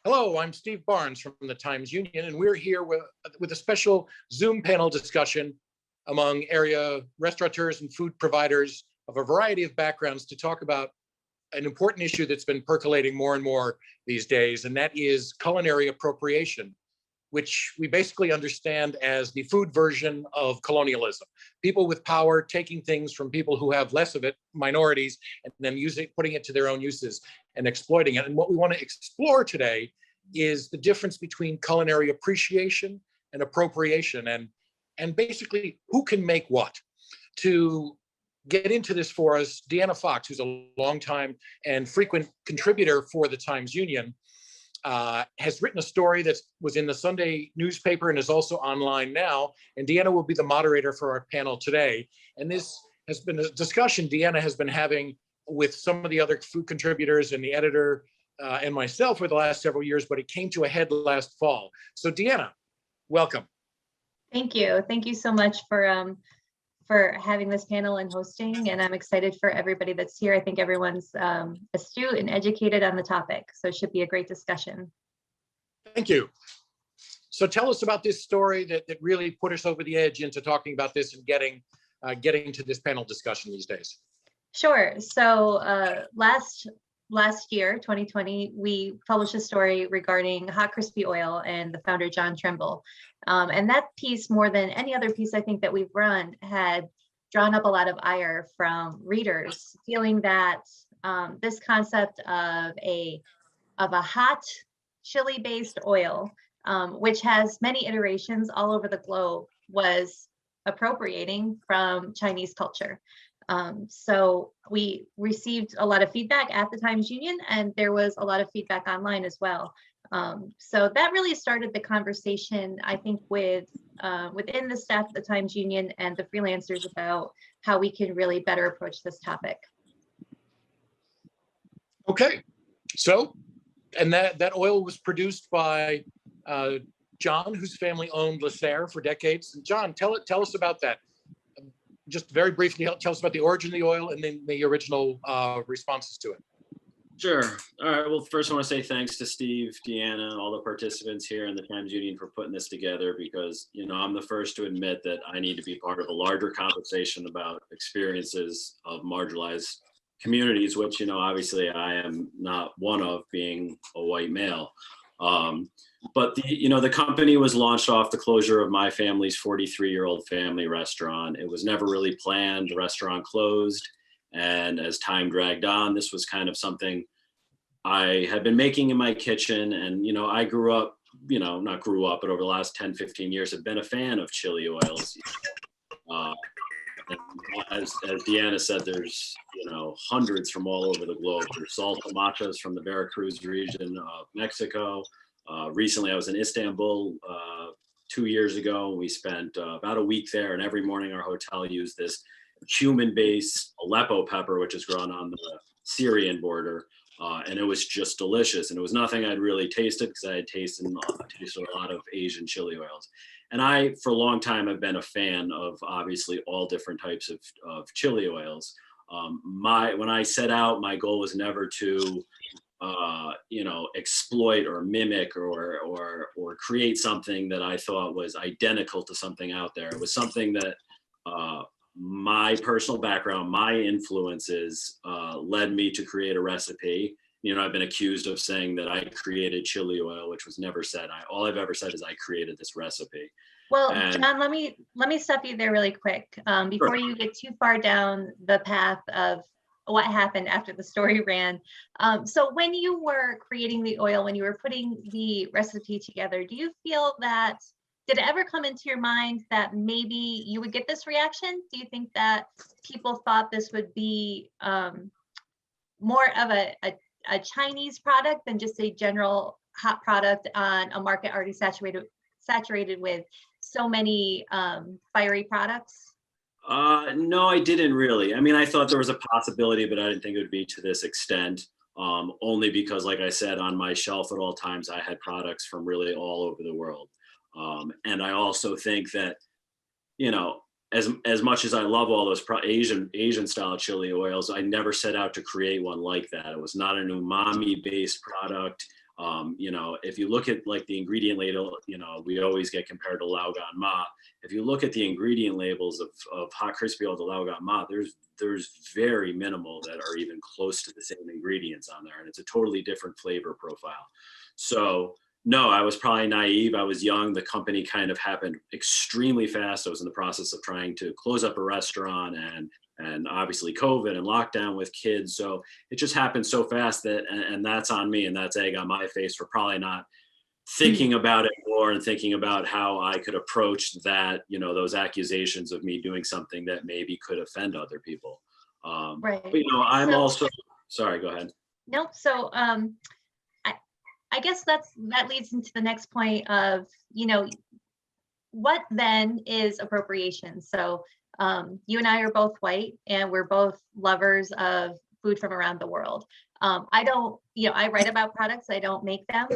Hello, I'm Steve Barnes from the Times Union, and we're here with a special Zoom panel discussion among area restaurateurs and food providers of a variety of backgrounds to talk about an important issue that's been percolating more and more these days, and that is culinary appropriation, which we basically understand as the food version of colonialism. People with power taking things from people who have less of it, minorities, and then putting it to their own uses and exploiting it. And what we want to explore today is the difference between culinary appreciation and appropriation, and basically who can make what. To get into this for us, Deanna Fox, who's a longtime and frequent contributor for the Times Union, has written a story that was in the Sunday newspaper and is also online now. And Deanna will be the moderator for our panel today. And this has been a discussion Deanna has been having with some of the other food contributors and the editor and myself for the last several years, but it came to a head last fall. So Deanna, welcome. Thank you. Thank you so much for having this panel and hosting, and I'm excited for everybody that's here. I think everyone's astute and educated on the topic, so it should be a great discussion. Thank you. So tell us about this story that really put us over the edge into talking about this and getting to this panel discussion these days. Sure. So last year, 2020, we published a story regarding hot crispy oil and the founder, John Trimble. And that piece, more than any other piece I think that we've run, had drawn up a lot of ire from readers, feeling that this concept of a hot chili-based oil, which has many iterations all over the globe, was appropriating from Chinese culture. So we received a lot of feedback at the Times Union, and there was a lot of feedback online as well. So that really started the conversation, I think, within the staff at the Times Union and the freelancers about how we can really better approach this topic. Okay, so, and that oil was produced by John, whose family owned Le Serre for decades. And John, tell us about that. Just very briefly, tell us about the origin of the oil and then the original responses to it. Sure. All right. Well, first I want to say thanks to Steve, Deanna, all the participants here in the Times Union for putting this together, because, you know, I'm the first to admit that I need to be part of a larger conversation about experiences of marginalized communities, which, you know, obviously I am not one of, being a white male. But the company was launched off the closure of my family's 43-year-old family restaurant. It was never really planned. The restaurant closed. And as time dragged on, this was kind of something I had been making in my kitchen. And, you know, I grew up, not grew up, but over the last 10, 15 years, have been a fan of chili oils. As Deanna said, there's, hundreds from all over the globe. There's sal tomatas from the Veracruz region of Mexico. Recently, I was in Istanbul 2 years ago. We spent about a week there, and every morning our hotel used this cumin-based Aleppo pepper, which is grown on the Syrian border, and it was just delicious. And it was nothing I'd really tasted, because I had tasted a lot of Asian chili oils. And I, for a long time, have been a fan of obviously all different types of chili oils. When I set out, my goal was never to exploit or mimic or create something that I thought was identical to something out there. It was something that my personal background, my influences led me to create a recipe. I've been accused of saying that I created chili oil, which was never said. All I've ever said is I created this recipe. Well, John, let me stop you there really quick before you get too far down the path of what happened after the story ran. So when you were creating the oil, when you were putting the recipe together, do you feel that, did it ever come into your mind that maybe you would get this reaction? Do you think that people thought this would be more of a Chinese product than just a general hot product on a market already saturated with so many fiery products? No, I didn't really. I mean, I thought there was a possibility, but I didn't think it would be to this extent. Only because, like I said, on my shelf at all times, I had products from really all over the world. And I also think that, as much as I love all those Asian style chili oils, I never set out to create one like that. It was not an umami based product. You know, if you look at like the ingredient label, you know, we always get compared to Lao Gan Ma. If you look at the ingredient labels of hot crispy oil to Lao Gan Ma, there's very minimal that are even close to the same ingredients on there, and it's a totally different flavor profile. So no, I was probably naive. I was young. The company kind of happened extremely fast. I was in the process of trying to close up a restaurant, and obviously COVID and lockdown with kids. So it just happened so fast that, and that's on me, and that's egg on my face for probably not thinking about it more and thinking about how I could approach that, you know, those accusations of me doing something that maybe could offend other people. Right. But, you know, I'm also, sorry, go ahead. Nope. So I guess that leads into the next point of, you know, what then is appropriation? So you and I are both white, and we're both lovers of food from around the world. I don't, you know, I write about products, I don't make them,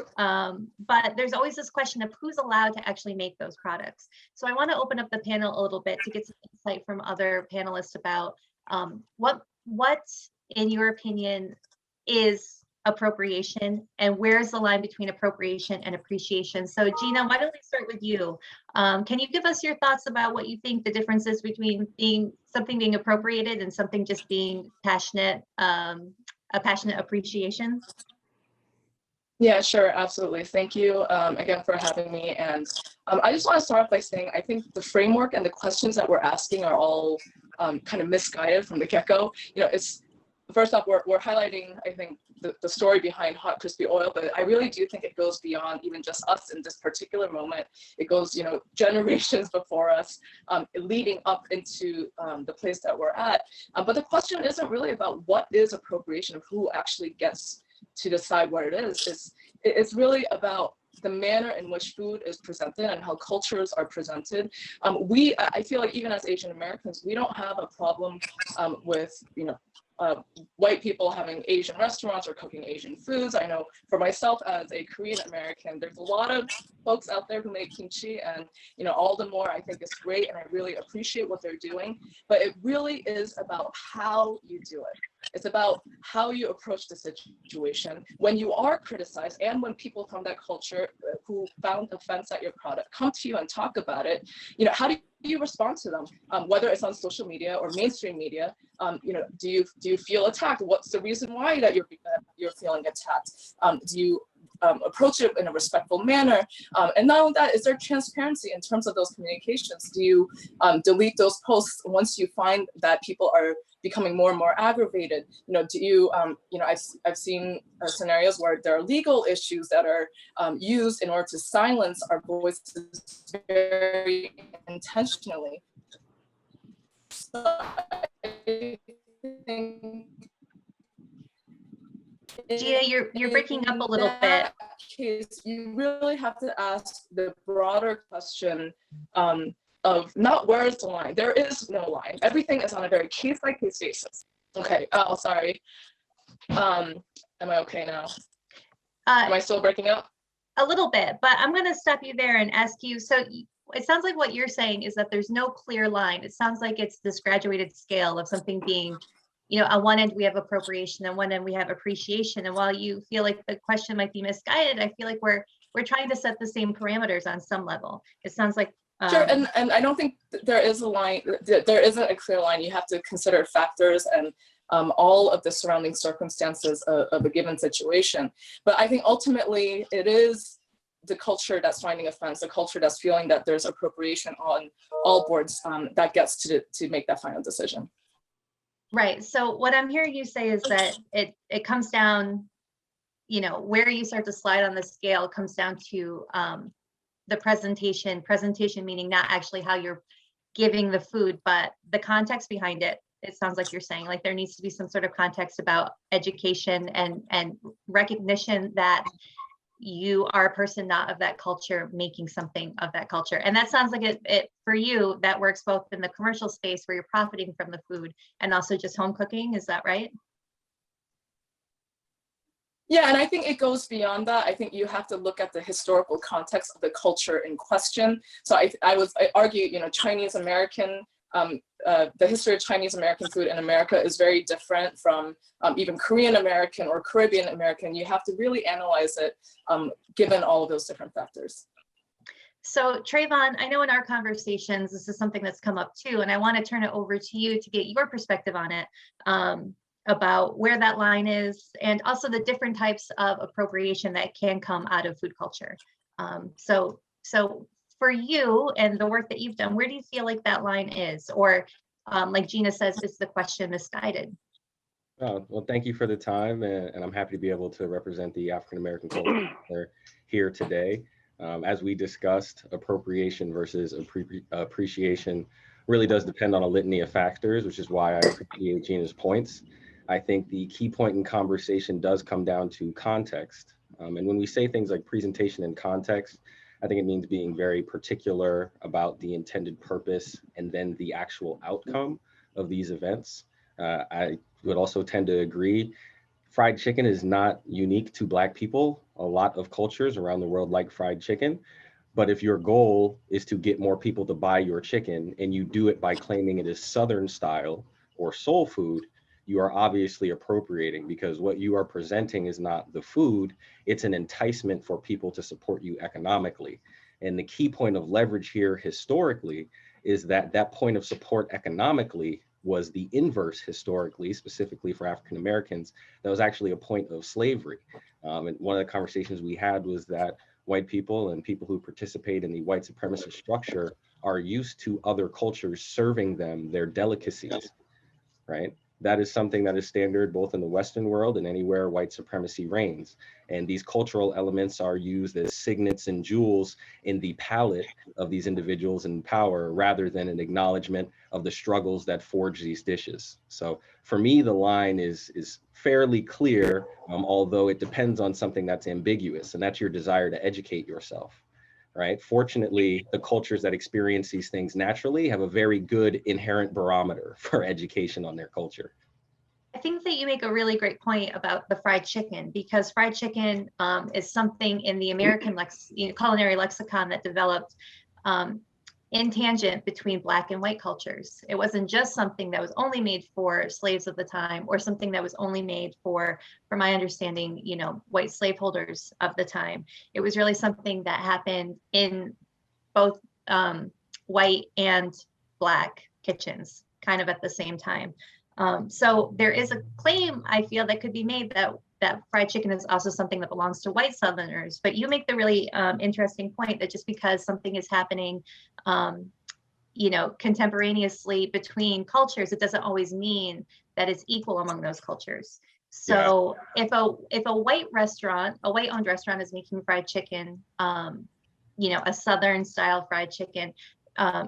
but there's always this question of who's allowed to actually make those products. So I want to open up the panel a little bit to get some insight from other panelists about what, in your opinion, is appropriation, and where's the line between appropriation and appreciation? So Jinah, why don't we start with you? Can you give us your thoughts about what you think the difference is between something being appropriated and something just being passionate, a passionate appreciation? Yeah, sure, absolutely. Thank you again for having me. And I just want to start off by saying I think the framework and the questions that we're asking are all kind of misguided from the get-go. You know, it's first off, we're highlighting, I think, the story behind hot crispy oil, but I really do think it goes beyond even just us in this particular moment. It goes, you know, generations before us, leading up into the place that we're at. But the question isn't really about what is appropriation, of who actually gets to decide what it is. It's really about the manner in which food is presented and how cultures are presented. I feel like even as Asian Americans, we don't have a problem with, you know, white people having Asian restaurants or cooking Asian foods. I know for myself as a Korean American, there's a lot of folks out there who make kimchi, and you know, all the more I think it's great, and I really appreciate what they're doing. But it really is about how you do it. It's about how you approach the situation when you are criticized, and when people from that culture who found offense at your product come to you and talk about it. You know, how do you respond to them? Whether it's on social media or mainstream media, you know, do you feel attacked? What's the reason why that you're feeling attacked? Do you approach it in a respectful manner? And not only that, is there transparency in terms of those communications? Do you delete those posts once you find that people are becoming more and more aggravated? You know, do you, you know, I've seen scenarios where there are legal issues that are used in order to silence our voices very intentionally. So I think Jinah, you're breaking up a little bit. In that case, you really have to ask the broader question of not where is the line. There is no line. Everything is on a very case-by-case basis. Okay. Oh, sorry. Am I okay now? Am I still breaking up? A little bit, but I'm going to stop you there and ask you. So it sounds like what you're saying is that there's no clear line. It sounds like it's this graduated scale of something being, you know, on one end we have appropriation, and one end we have appreciation. And while you feel like the question might be misguided, I feel like we're trying to set the same parameters on some level. It sounds like sure, and I don't think there is a line. There isn't a clear line. You have to consider factors and all of the surrounding circumstances of a given situation. But I think ultimately it is the culture that's finding offense, the culture that's feeling that there's appropriation on all boards that gets to make that final decision. Right. So what I'm hearing you say is that it comes down, you know, where you start to slide on the scale comes down to the presentation meaning not actually how you're giving the food, but the context behind it. It sounds like you're saying like there needs to be some sort of context about education and recognition that you are a person not of that culture making something of that culture. And that sounds like it for you, that works both in the commercial space where you're profiting from the food and also just home cooking. Is that right? Yeah, and I think it goes beyond that. I think you have to look at the historical context of the culture in question. So I argue, you know, Chinese American the history of Chinese American food in America is very different from even Korean American or Caribbean American. You have to really analyze it given all of those different factors. So Travon, I know in our conversations, this is something that's come up too, and I want to turn it over to you to get your perspective on it, about where that line is, and also the different types of appropriation that can come out of food culture. So for you and the work that you've done, where do you feel like that line is? Or like Jinah says, is the question misguided? Oh, well, thank you for the time, and I'm happy to be able to represent the African American culture here today. As we discussed, appropriation versus appreciation really does depend on a litany of factors, which is why I appreciate Jinah's points. I think the key point in conversation does come down to context. And when we say things like presentation and context, I think it means being very particular about the intended purpose and then the actual outcome of these events. I would also tend to agree, fried chicken is not unique to Black people. A lot of cultures around the world like fried chicken. But if your goal is to get more people to buy your chicken and you do it by claiming it is Southern style or soul food, you are obviously appropriating, because what you are presenting is not the food, it's an enticement for people to support you economically. And the key point of leverage here historically is that that point of support economically was the inverse historically, specifically for African Americans. That was actually a point of slavery. And one of the conversations we had was that white people and people who participate in the white supremacist structure are used to other cultures serving them their delicacies, right? That is something that is standard both in the Western world and anywhere white supremacy reigns. And these cultural elements are used as signets and jewels in the palette of these individuals in power, rather than an acknowledgement of the struggles that forge these dishes. So for me, the line is fairly clear, although it depends on something that's ambiguous, and that's your desire to educate yourself. Right? Fortunately, the cultures that experience these things naturally have a very good inherent barometer for education on their culture. I think that you make a really great point about the fried chicken, because fried chicken is something in the American culinary lexicon that developed in tangent between Black and white cultures. It wasn't just something that was only made for slaves of the time, or something that was only made for my understanding, white slaveholders of the time. It was really something that happened in both white and Black kitchens, kind of at the same time. So there is a claim, I feel, that could be made that fried chicken is also something that belongs to white Southerners. But you make the really interesting point that just because something is happening, contemporaneously between cultures, it doesn't always mean that it's equal among those cultures. So if a white owned restaurant is making fried chicken, a Southern style fried chicken,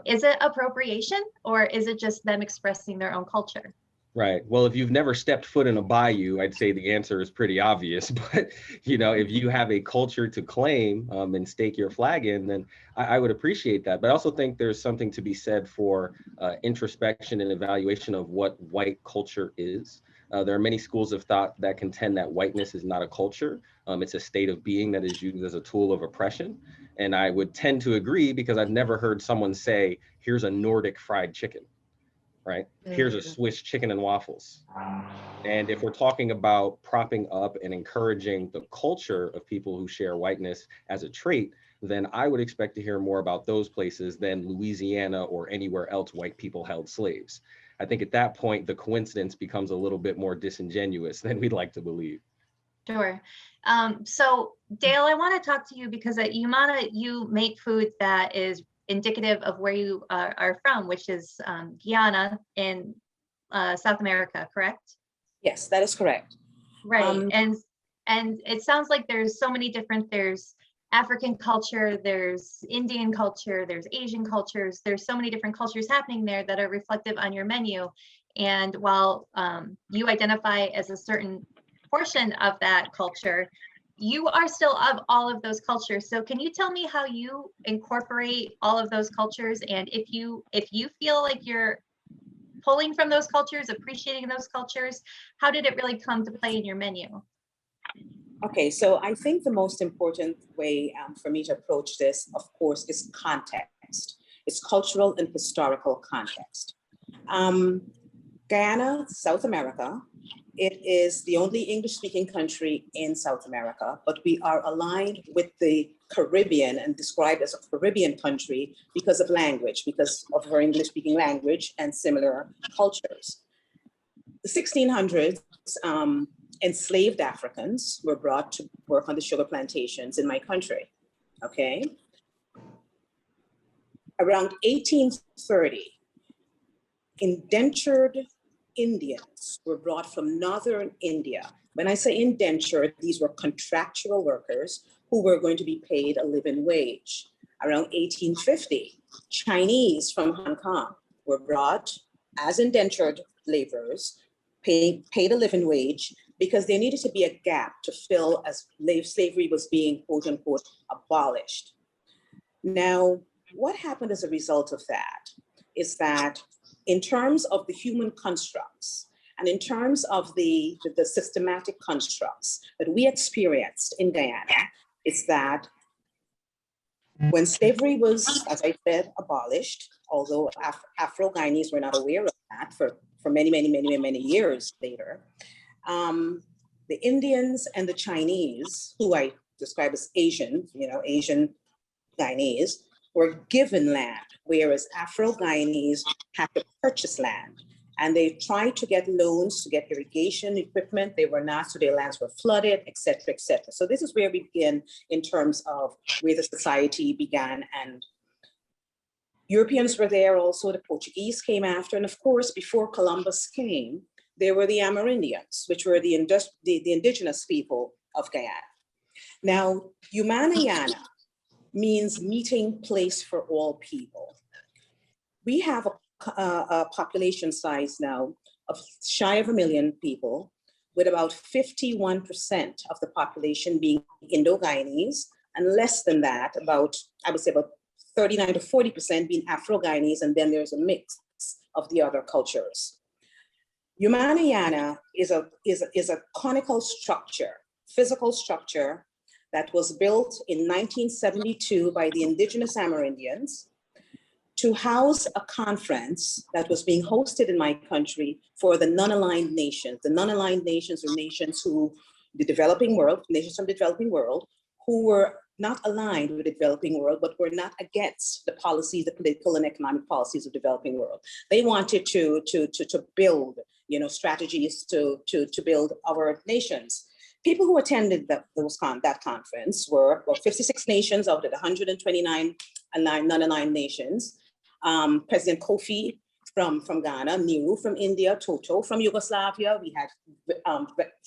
is it appropriation, or is it just them expressing their own culture? Right. Well, if you've never stepped foot in a bayou, I'd say the answer is pretty obvious. But, if you have a culture to claim and stake your flag in, then I would appreciate that. But I also think there's something to be said for introspection and evaluation of what white culture is. There are many schools of thought that contend that whiteness is not a culture. It's a state of being that is used as a tool of oppression. And I would tend to agree, because I've never heard someone say, here's a Nordic fried chicken. Right? Here's a Swiss chicken and waffles. And if we're talking about propping up and encouraging the culture of people who share whiteness as a trait, then I would expect to hear more about those places than Louisiana or anywhere else white people held slaves. I think at that point, the coincidence becomes a little bit more disingenuous than we'd like to believe. Sure. So Dale, I want to talk to you because at Umana, you make food that is indicative of where you are from, which is Guyana in South America, correct? Yes, that is correct. Right. And it sounds like there's so many different, there's African culture, there's Indian culture, there's Asian cultures, there's so many different cultures happening there that are reflective on your menu. And while you identify as a certain portion of that culture, you are still of all of those cultures. So can you tell me how you incorporate all of those cultures? And if you feel like you're pulling from those cultures, appreciating those cultures, how did it really come to play in your menu? Okay, so I think the most important way for me to approach this, of course, is context. its cultural and historical context. Guyana, South America, it is the only English-speaking country in South America, but we are aligned with the Caribbean and described as a Caribbean country because of language, because of her English-speaking language and similar cultures. The 1600s, enslaved Africans were brought to work on the sugar plantations in my country, okay? Around 1830, indentured Indians were brought from northern India. When I say indentured, these were contractual workers who were going to be paid a living wage. Around 1850, Chinese from Hong Kong were brought as indentured laborers, paid a living wage, because there needed to be a gap to fill as slavery was being, quote unquote, abolished. Now, what happened as a result of that is that in terms of the human constructs and in terms of the systematic constructs that we experienced in Guyana, is that when slavery was, as I said, abolished, although Afro-Guyanese were not aware of that for many years later, the Indians and the Chinese, who I describe as Asian, Asian Guyanese, were given land, whereas Afro-Guyanese had to purchase land. And they tried to get loans to get irrigation equipment. They were not, so their lands were flooded, et cetera, et cetera. So this is where we begin in terms of where the society began. And Europeans were there also, the Portuguese came after. And of course, before Columbus came, there were the Amerindians, which were the indigenous people of Guyana. Now, Umana means meeting place for all people. We have a population size now of shy of 1 million people, with about 51% of the population being Indo-Guyanese, and less than that, I would say about 39 to 40% being Afro-Guyanese, and then there's a mix of the other cultures. Umana is a conical structure, physical structure, that was built in 1972 by the indigenous Amerindians to house a conference that was being hosted in my country for the non-aligned nations. The non-aligned nations are nations who, nations from the developing world, who were not aligned with the developing world, but were not against the policies, the political and economic policies of the developing world. They wanted to build, strategies to build our nations. People who attended that conference were 56 nations out of the 129 non-aligned nations. President Kofi from Ghana, Nehru from India, Toto from Yugoslavia. We had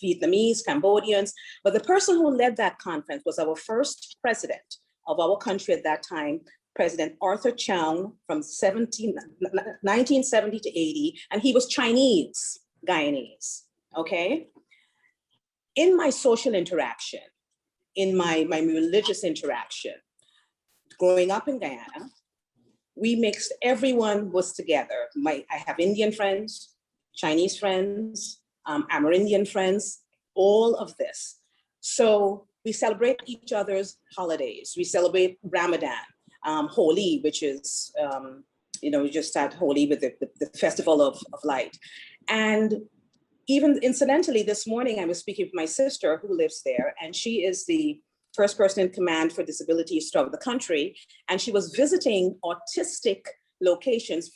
Vietnamese, Cambodians. But the person who led that conference was our first president of our country at that time, President Arthur Chow, from 1970 to 80, and he was Chinese Guyanese, okay? In my social interaction, in my religious interaction, growing up in Guyana, we mixed, everyone was together. I have Indian friends, Chinese friends, Amerindian friends, all of this. So we celebrate each other's holidays. We celebrate Ramadan, Holi, which is, we just had Holi with the Festival of Light. And even incidentally, this morning I was speaking with my sister who lives there, and she is the first person in command for disabilities throughout the country. And she was visiting autistic locations,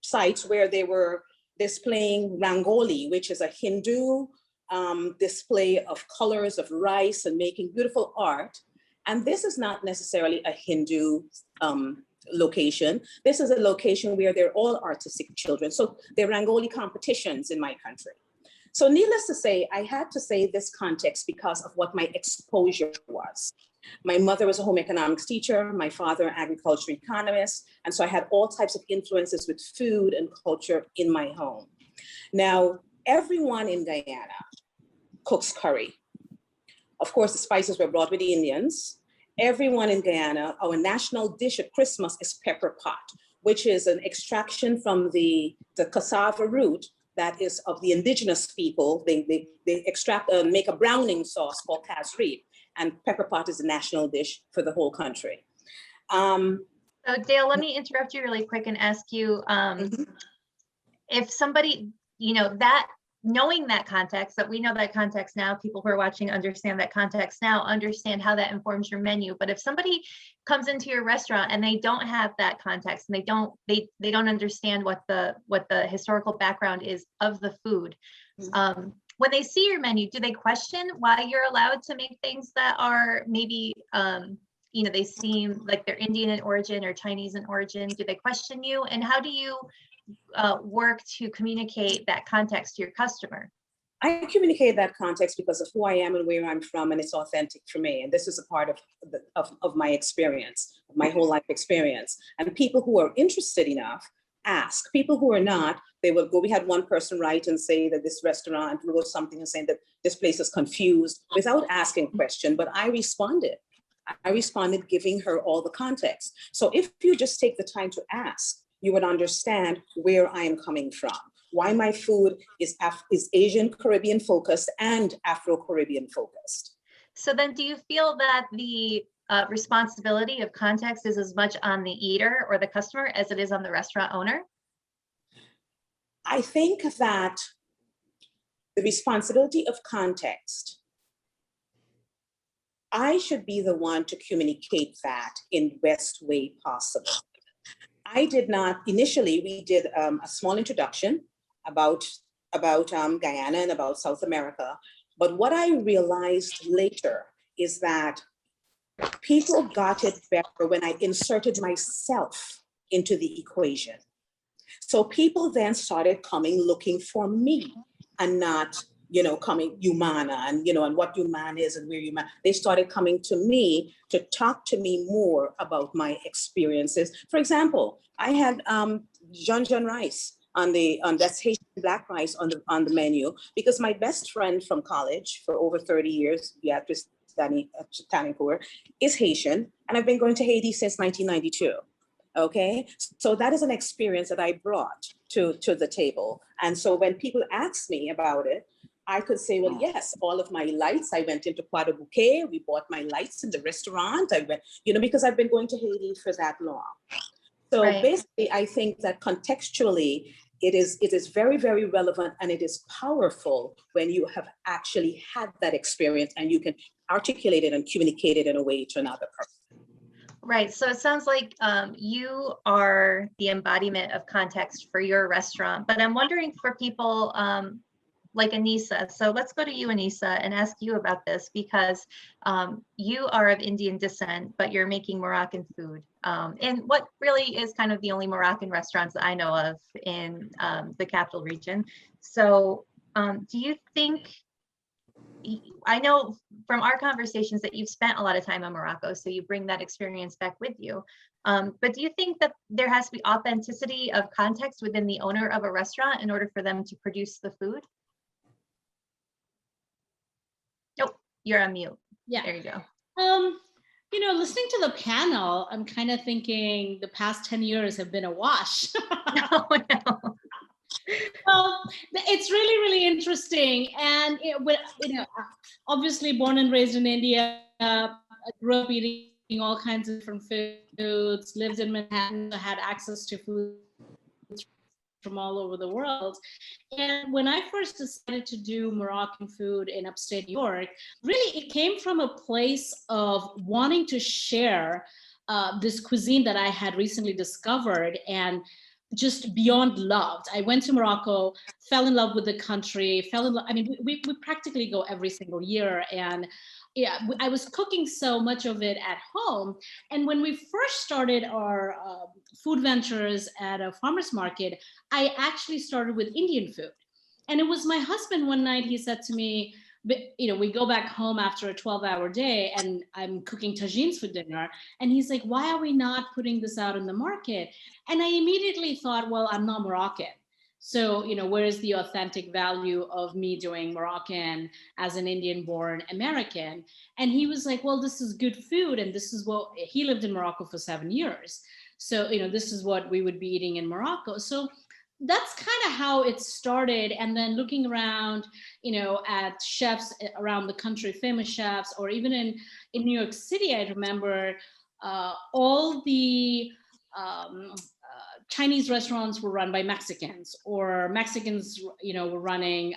sites where they were displaying Rangoli, which is a Hindu display of colors of rice and making beautiful art. And this is not necessarily a Hindu location. This is a location where they're all artistic children. So they're Rangoli competitions in my country. So needless to say, I had to say this context because of what my exposure was. My mother was a home economics teacher, my father, an agriculture economist. And so I had all types of influences with food and culture in my home. Now, everyone in Guyana cooks curry. Of course, the spices were brought with the Indians. Everyone in Guyana, our national dish at Christmas is pepper pot, which is an extraction from the cassava root that is of the indigenous people. They extract and make a browning sauce called kasri, and pepper pot is the national dish for the whole country. So Dale, let me interrupt you really quick and ask you, if somebody, that knowing that context, that we know that context now, people who are watching understand that context now, understand how that informs your menu. But if somebody comes into your restaurant and they don't have that context, and they don't understand what the historical background is of the food, when they see your menu, do they question why you're allowed to make things that are maybe they seem like they're Indian in origin or Chinese in origin? Do they question you? And how do you work to communicate that context to your customer? I communicate that context because of who I am and where I'm from, and it's authentic for me. And this is a part of my experience, my whole life experience. And people who are interested enough ask. People who are not, they will go. We had one person write and say that this restaurant wrote something and saying that this place is confused without asking a question, but I responded giving her all the context. So if you just take the time to ask, you would understand where I am coming from, why my food is Asian Caribbean focused and Afro-Caribbean focused. So then do you feel that the responsibility of context is as much on the eater or the customer as it is on the restaurant owner? I think that the responsibility of context, I should be the one to communicate that in the best way possible. I did not, initially we did a small introduction about Guyana and about South America. But what I realized later is that people got it better when I inserted myself into the equation. So people then started coming looking for me and not, coming Umana and what Umana is and where Umana. They started coming to me to talk to me more about my experiences. For example, I had John rice that's Haitian black rice on the menu because my best friend from college for over 30 years, Beatrice Tanincourt, is Haitian, and I've been going to Haiti since 1992. Okay, so that is an experience that I brought to the table. And so when people ask me about it, I could say, well, yes, all of my lights, I went into Poire de Bouquet, we bought my lights in the restaurant, I went, because I've been going to Haiti for that long. So basically, I think that contextually, it is very, very relevant, and it is powerful when you have actually had that experience and you can articulate it and communicate it in a way to another person. Right. So it sounds like you are the embodiment of context for your restaurant, but I'm wondering for people like Aneesa. So let's go to you, Aneesa, and ask you about this because you are of Indian descent, but you're making Moroccan food in what really is kind of the only Moroccan restaurants that I know of in the capital region. So do you think, I know from our conversations that you've spent a lot of time in Morocco, so you bring that experience back with you. But do you think that there has to be authenticity of context within the owner of a restaurant in order for them to produce the food? Nope, you're on mute. Yeah. There you go. Listening to the panel, I'm kind of thinking the past 10 years have been a wash. Oh, no. Well, it's really, really interesting. And, obviously born and raised in India, I grew up eating all kinds of different foods, lived in Manhattan, had access to food from all over the world. And when I first decided to do Moroccan food in upstate New York, really it came from a place of wanting to share this cuisine that I had recently discovered and just beyond loved. I went to Morocco, fell in love with the country, we practically go every single year. And yeah, I was cooking so much of it at home. And when we first started our food ventures at a farmer's market, I actually started with Indian food. And it was my husband one night, he said to me, we go back home after a 12-hour day and I'm cooking tagines for dinner. And he's like, why are we not putting this out in the market? And I immediately thought, well, I'm not Moroccan. So, where is the authentic value of me doing Moroccan as an Indian-born American? And he was like, well, this is good food. And this is what, he lived in Morocco for 7 years. So, this is what we would be eating in Morocco. So that's kind of how it started. And then looking around, at chefs around the country, famous chefs, or even in New York City, I remember all the Chinese restaurants were run by Mexicans, or Mexicans, were running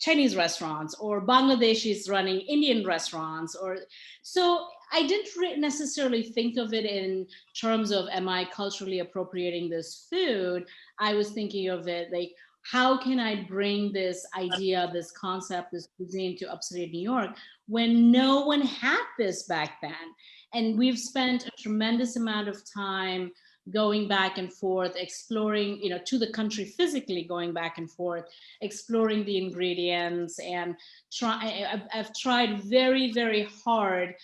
Chinese restaurants, or Bangladeshis running Indian restaurants, or so I didn't necessarily think of it in terms of, am I culturally appropriating this food? I was thinking of it like, how can I bring this idea, this concept, this cuisine to upstate New York when no one had this back then? And we've spent a tremendous amount of time going back and forth, exploring, to the country physically, going back and forth, exploring the ingredients, and I've tried very, very hard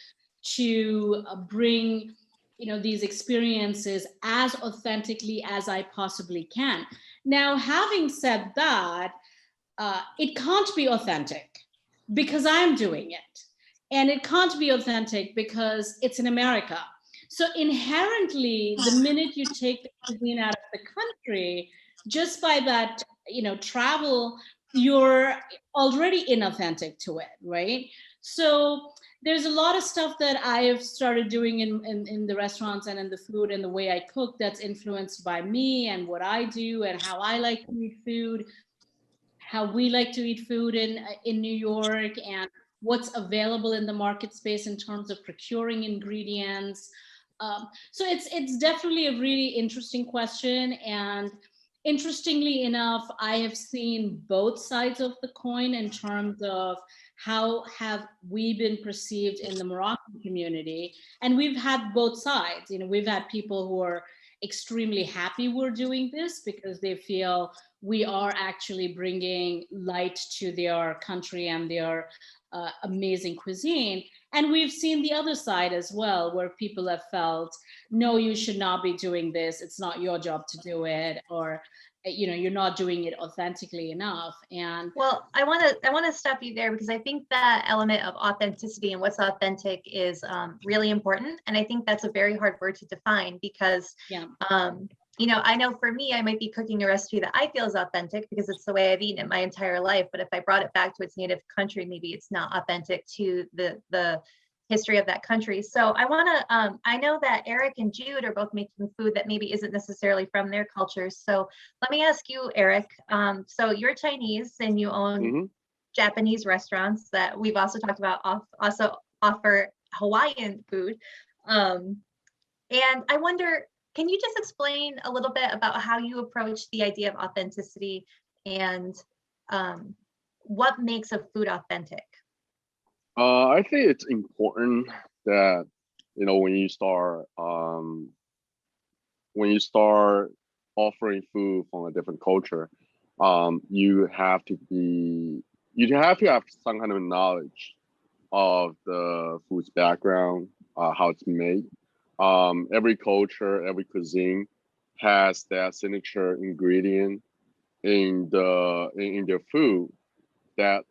to bring, these experiences as authentically as I possibly can. Now, having said that, it can't be authentic because I'm doing it. And it can't be authentic because it's in America. So inherently, the minute you take the cuisine out of the country, just by that, travel, you're already inauthentic to it, right? So there's a lot of stuff that I have started doing in the restaurants and in the food and the way I cook that's influenced by me and what I do and how I like to eat food, how we like to eat food in New York, and what's available in the market space in terms of procuring ingredients. So it's definitely a really interesting question. And interestingly enough, I have seen both sides of the coin in terms of how have we been perceived in the Moroccan community. And we've had both sides. We've had people who are extremely happy we're doing this because they feel we are actually bringing light to their country and their amazing cuisine. And we've seen the other side as well, where people have felt, no, you should not be doing this. It's not your job to do it, or you're not doing it authentically enough. And well, I want to stop you there, because I think that element of authenticity and what's authentic is really important. And I think that's a very hard word to define, because I know for me, I might be cooking a recipe that I feel is authentic because it's the way I've eaten it my entire life. But if I brought it back to its native country, maybe it's not authentic to the history of that country. So I know that Eric and Jude are both making food that maybe isn't necessarily from their cultures. So let me ask you, Eric, so you're Chinese and you own Japanese restaurants that we've also talked about also offer Hawaiian food. And I wonder, can you just explain a little bit about how you approach the idea of authenticity and what makes a food authentic? I think it's important that when you start offering food from a different culture, you have to have some kind of knowledge of the food's background, how it's made. Every culture, every cuisine has that signature ingredient in their food that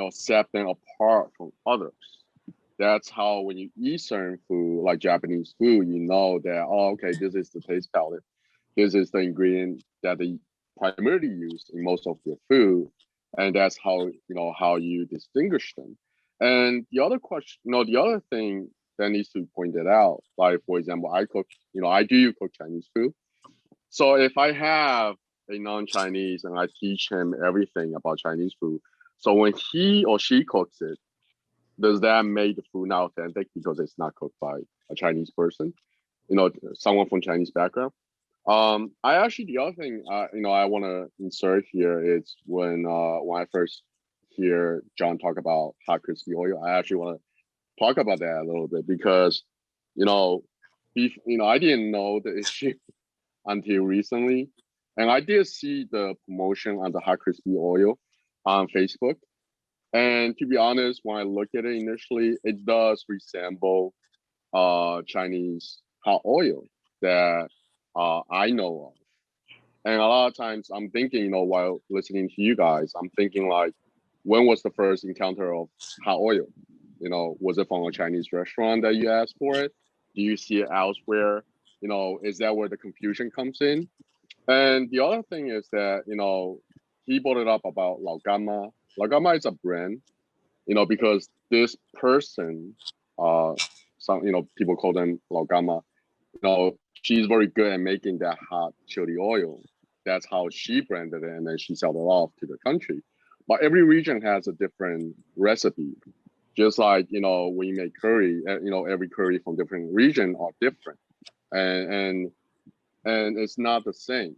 set them apart from others. That's how when you eat certain food, like Japanese food, that, oh, okay, this is the taste palette. This is the ingredient that they primarily use in most of their food, and that's how you distinguish them. And the other thing that needs to be pointed out, like for example, I do cook Chinese food. So if I have a non-Chinese and I teach him everything about Chinese food, so when he or she cooks it, does that make the food not authentic because it's not cooked by a Chinese person, someone from Chinese background? The other thing, I want to insert here is when I first hear John talk about hot crispy oil, I actually want to talk about that a little bit because, I didn't know the issue until recently, and I did see the promotion on the hot crispy oil on Facebook. And to be honest, when I look at it initially, it does resemble Chinese hot oil that I know of. And a lot of times I'm thinking, while listening to you guys, I'm thinking like, when was the first encounter of hot oil? Was it from a Chinese restaurant that you asked for it? Do you see it elsewhere? Is that where the confusion comes in? And the other thing is that, he brought it up about Lao Gama. Lao Gama is a brand, because this person, some people call them Lao Gama, she's very good at making that hot chili oil. That's how she branded it, and then she sold it off to the country. But every region has a different recipe. Just like, when you make curry, every curry from different region are different, and it's not the same.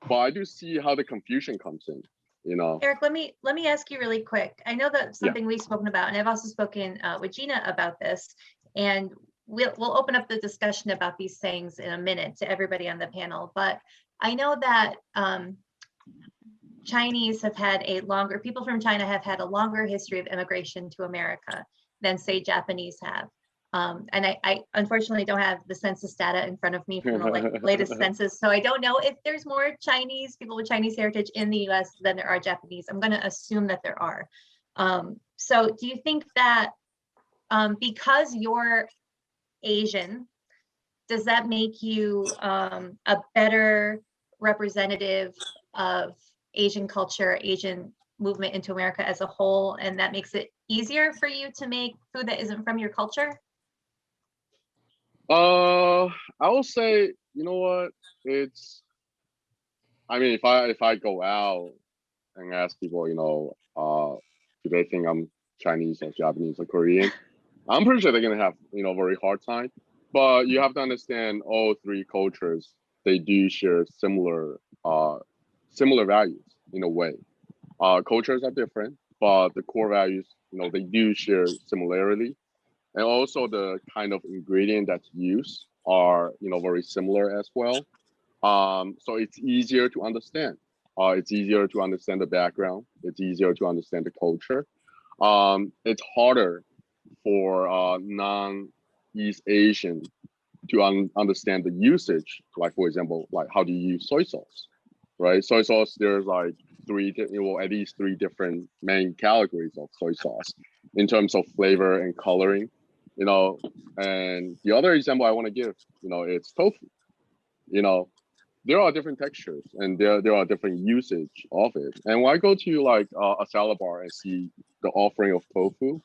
But I do see how the confusion comes in. Eric, let me ask you really quick. I know that's something we've spoken about, and I've also spoken with Jinah about this, and we'll open up the discussion about these things in a minute to everybody on the panel. But I know that people from China have had a longer history of immigration to America than, say, Japanese have. And I unfortunately don't have the census data in front of me from the latest census. So I don't know if there's more people with Chinese heritage in the US than there are Japanese. I'm going to assume that there are. So do you think that because you're Asian, does that make you a better representative of Asian culture, Asian movement into America as a whole, and that makes it easier for you to make food that isn't from your culture? I will say, what? If I go out and ask people, do they think I'm Chinese or Japanese or Korean? I'm pretty sure they're gonna have, very hard time. But you have to understand all three cultures, they do share similar values in a way. Cultures are different, but the core values, they do share similarity. And also the kind of ingredient that's used are, very similar as well. So it's easier to understand. It's easier to understand the background. It's easier to understand the culture. It's harder for non-East Asian to understand the usage. Like, for example, like how do you use soy sauce, right? Soy sauce, there's like at least three different main categories of soy sauce in terms of flavor and coloring. And the other example I want to give, it's tofu. There are different textures and there are different usage of it. And when I go to like a salad bar and see the offering of tofu,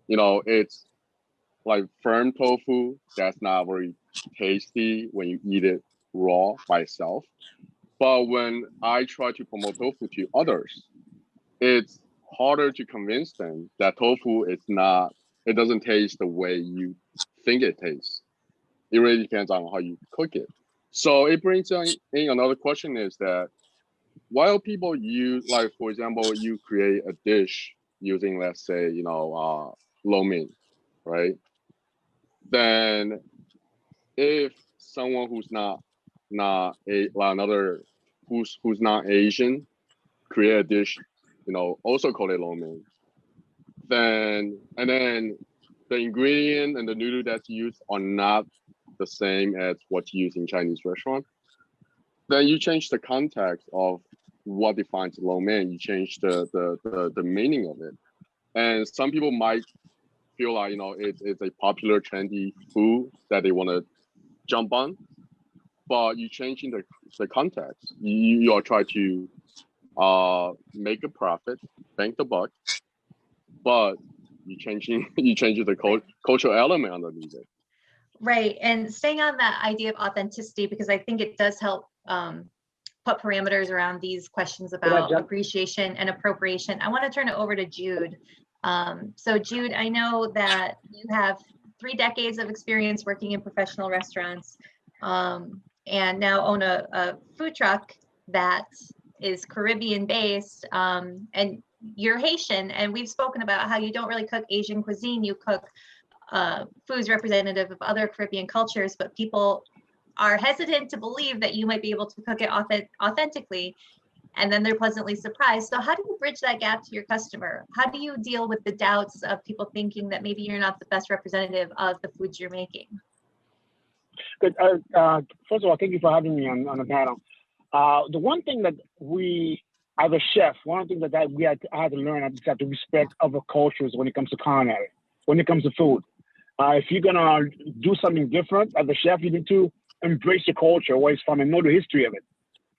it's like firm tofu that's not very tasty when you eat it raw by itself. But when I try to promote tofu to others, it's harder to convince them that tofu it doesn't taste the way you think it tastes. It really depends on how you cook it. So it brings in another question is that while people use, like, for example, you create a dish using, let's say, lo mein, right? Then if someone who's not Asian create a dish, also call it lo mein, then the ingredient and the noodle that's used are not the same as what's used in Chinese restaurant, then you change the context of what defines lo mein. You change the meaning of it, and some people might feel like it's a popular trendy food that they want to jump on, but you changing the context. You are trying to make a profit, bank the buck, but you changing the cultural element underneath it. Right, and staying on that idea of authenticity, because I think it does help put parameters around these questions about appreciation and appropriation. I want to turn it over to Jude. So Jude, I know that you have 3 decades of experience working in professional restaurants, and now own a food truck that is Caribbean based, and you're Haitian, and we've spoken about how you don't really cook Asian cuisine, you cook foods representative of other Caribbean cultures, but people are hesitant to believe that you might be able to cook it authentically, and then they're pleasantly surprised. So how do you bridge that gap to your customer? How do you deal with the doubts of people thinking that maybe you're not the best representative of the foods you're making? Good. First of all, thank you for having me on the panel. The one thing that we, as a chef, one of the things that I had to learn is to respect other cultures when it comes to culinary, when it comes to food. If you're gonna do something different as a chef, you need to embrace the culture, where it's from, and know the history of it.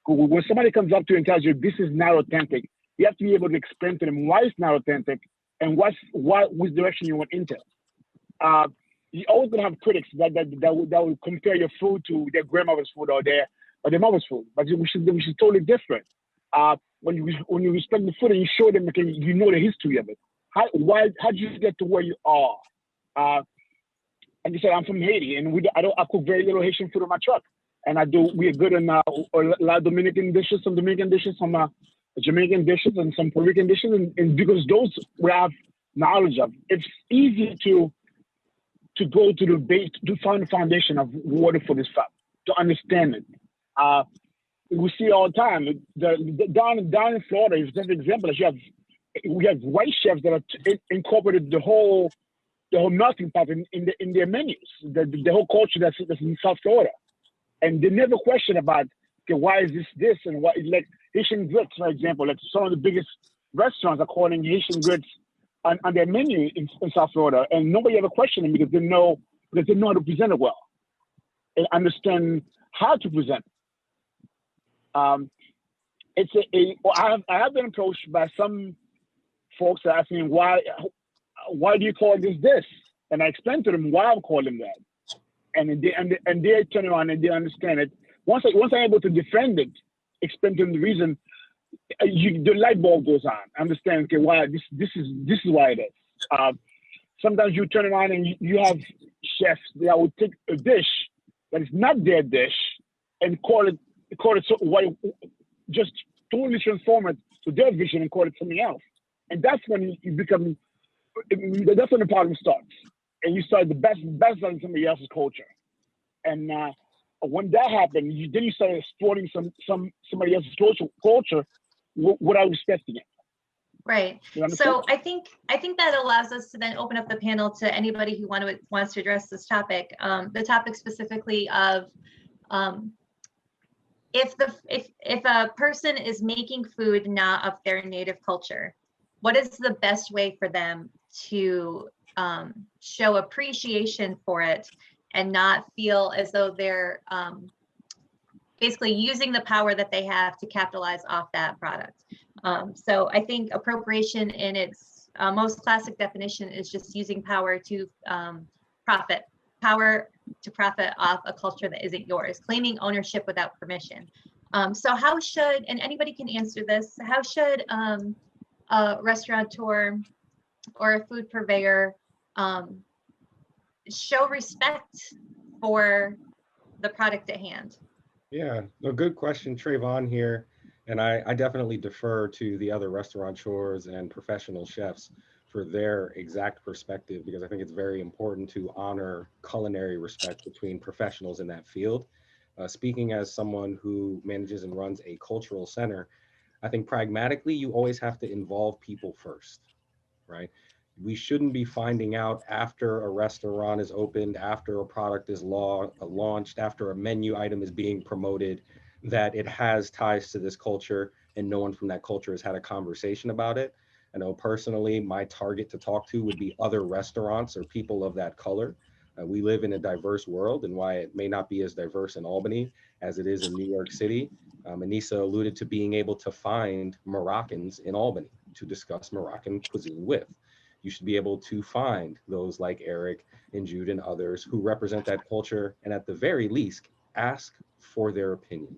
When somebody comes up to you and tells you this is not authentic, you have to be able to explain to them why it's not authentic and which direction you went into. you're always gonna have critics that will compare your food to their grandmother's food or their mother's food. But we should totally different. When you respect the food and you show them, okay, you know the history of it. How did you get to where you are? Like you said, I'm from Haiti, and I cook very little Haitian food in my truck. And we're good in a lot of Dominican dishes, some Jamaican dishes, and some Puerto Rican dishes, and because those we have knowledge of, it's easy to go to the base to find the foundation of what the food is from, to understand it. We see all the time. Down in Florida is just an example. We have white chefs that have incorporated the whole melting pot in their menus, the whole culture that's in South Florida, and they never question about, okay, why is this and what, like Haitian grits, for example, like some of the biggest restaurants are calling Haitian grits on their menu in South Florida, and nobody ever questioned them because they know how to present it well and understand how to present it. I have been approached by some folks asking why do you call this? And I explained to them why I'm calling that, and they turn around and they understand it. Once I'm able to defend it, explain to them the reason, the light bulb goes on. Understand, okay, why this is why it is. Sometimes you turn around and you have chefs that will take a dish that is not their dish and call it so why, just totally transform it to their vision and call it something else. And that's when that's when the problem starts. And you start the best on somebody else's culture. And when that happened, then you start exploiting somebody else's culture without respecting it. Right. So I think that allows us to then open up the panel to anybody who wants to address this topic. The topic specifically of if a person is making food not of their native culture, what is the best way for them to show appreciation for it and not feel as though they're basically using the power that they have to capitalize off that product? So I think appropriation in its most classic definition is just using power to profit off a culture that isn't yours, claiming ownership without permission. So how should, and anybody can answer this, how should a restaurateur or a food purveyor show respect for the product at hand? Yeah, a good question, Travon here. And I definitely defer to the other restaurateurs and professional chefs for their exact perspective, because I think it's very important to honor culinary respect between professionals in that field. Speaking as someone who manages and runs a cultural center, I think pragmatically, you always have to involve people first, right? We shouldn't be finding out after a restaurant is opened, after a product is launched, after a menu item is being promoted, that it has ties to this culture and no one from that culture has had a conversation about it. I know personally, my target to talk to would be other restaurants or people of that color. We live in a diverse world, and why it may not be as diverse in Albany as it is in New York City. Aneesa alluded to being able to find Moroccans in Albany to discuss Moroccan cuisine with. You should be able to find those like Eric and Jude and others who represent that culture, and at the very least, ask for their opinion,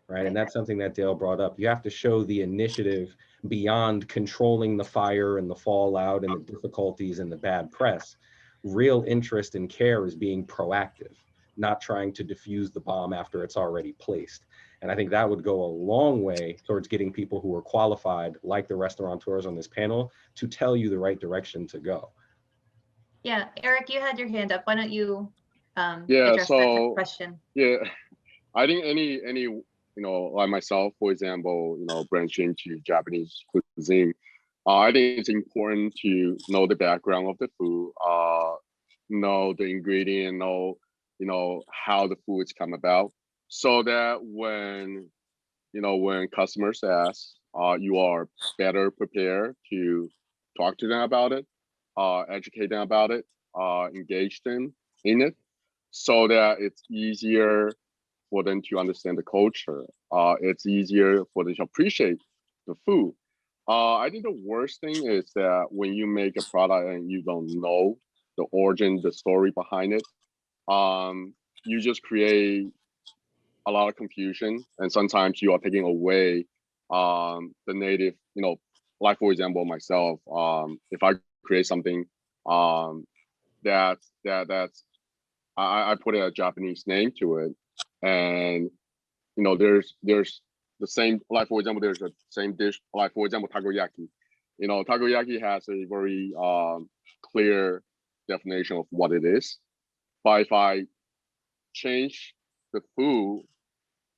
right? And that's something that Dale brought up. You have to show the initiative beyond controlling the fire and the fallout and the difficulties and the bad press. Real interest and care is being proactive, not trying to diffuse the bomb after it's already placed. And I think that would go a long way towards getting people who are qualified, like the restaurateurs on this panel, to tell you the right direction to go. Yeah, Eric, you had your hand up. Why don't you address that question? Yeah, I think any like myself, for example, branching to Japanese cuisine, I think it's important to know the background of the food, know the ingredient, know how the foods come about, so that when customers ask, you are better prepared to talk to them about it, educate them about it, engage them in it, so that it's easier for them to understand the culture. It's easier for them to appreciate the food. I think the worst thing is that when you make a product and you don't know the origin, the story behind it, you just create a lot of confusion, and sometimes you are taking away the native, like for example, myself, if I create something that's I put a Japanese name to it, and there's the same, like for example, there's the same dish, like for example, takoyaki. Takoyaki has a very clear definition of what it is. But if I change the food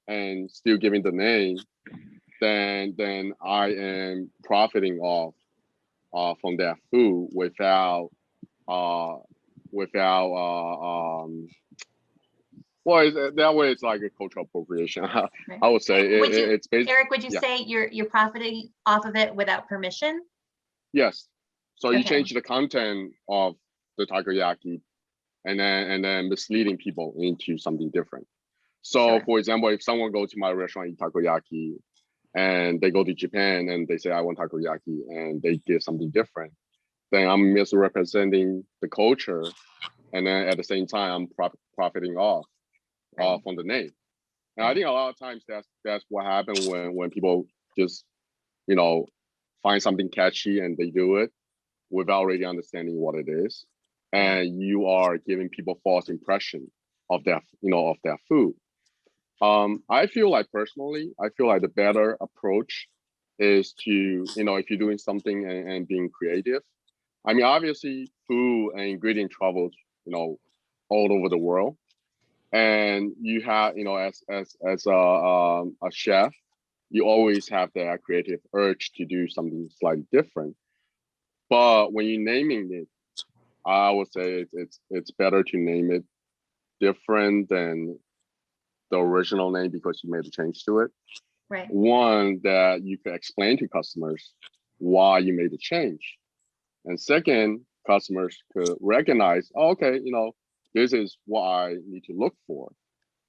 and still giving the name, then I am profiting off from that food without that way it's like a cultural appropriation. Right. I would say it's basically. Eric, would you say you're profiting off of it without permission? Yes. So you Okay. change the content of the takoyaki, and then misleading people into something different. So, Sure. for example, if someone goes to my restaurant eat takoyaki, and they go to Japan and they say I want takoyaki, and they give something different, then I'm misrepresenting the culture, and then at the same time I'm profiting off from the name. And I think a lot of times that's what happens when people just find something catchy and they do it without really understanding what it is, and you are giving people false impression of that of that food. I feel like personally, the better approach is to, if you're doing something and being creative. I mean, obviously food and ingredient travels, all over the world. And you have, as a chef, you always have that creative urge to do something slightly different. But when you're naming it, I would say it's better to name it different than the original name because you made a change to it. Right. One, that you can explain to customers why you made the change. And second, customers could recognize, oh, okay, this is what I need to look for,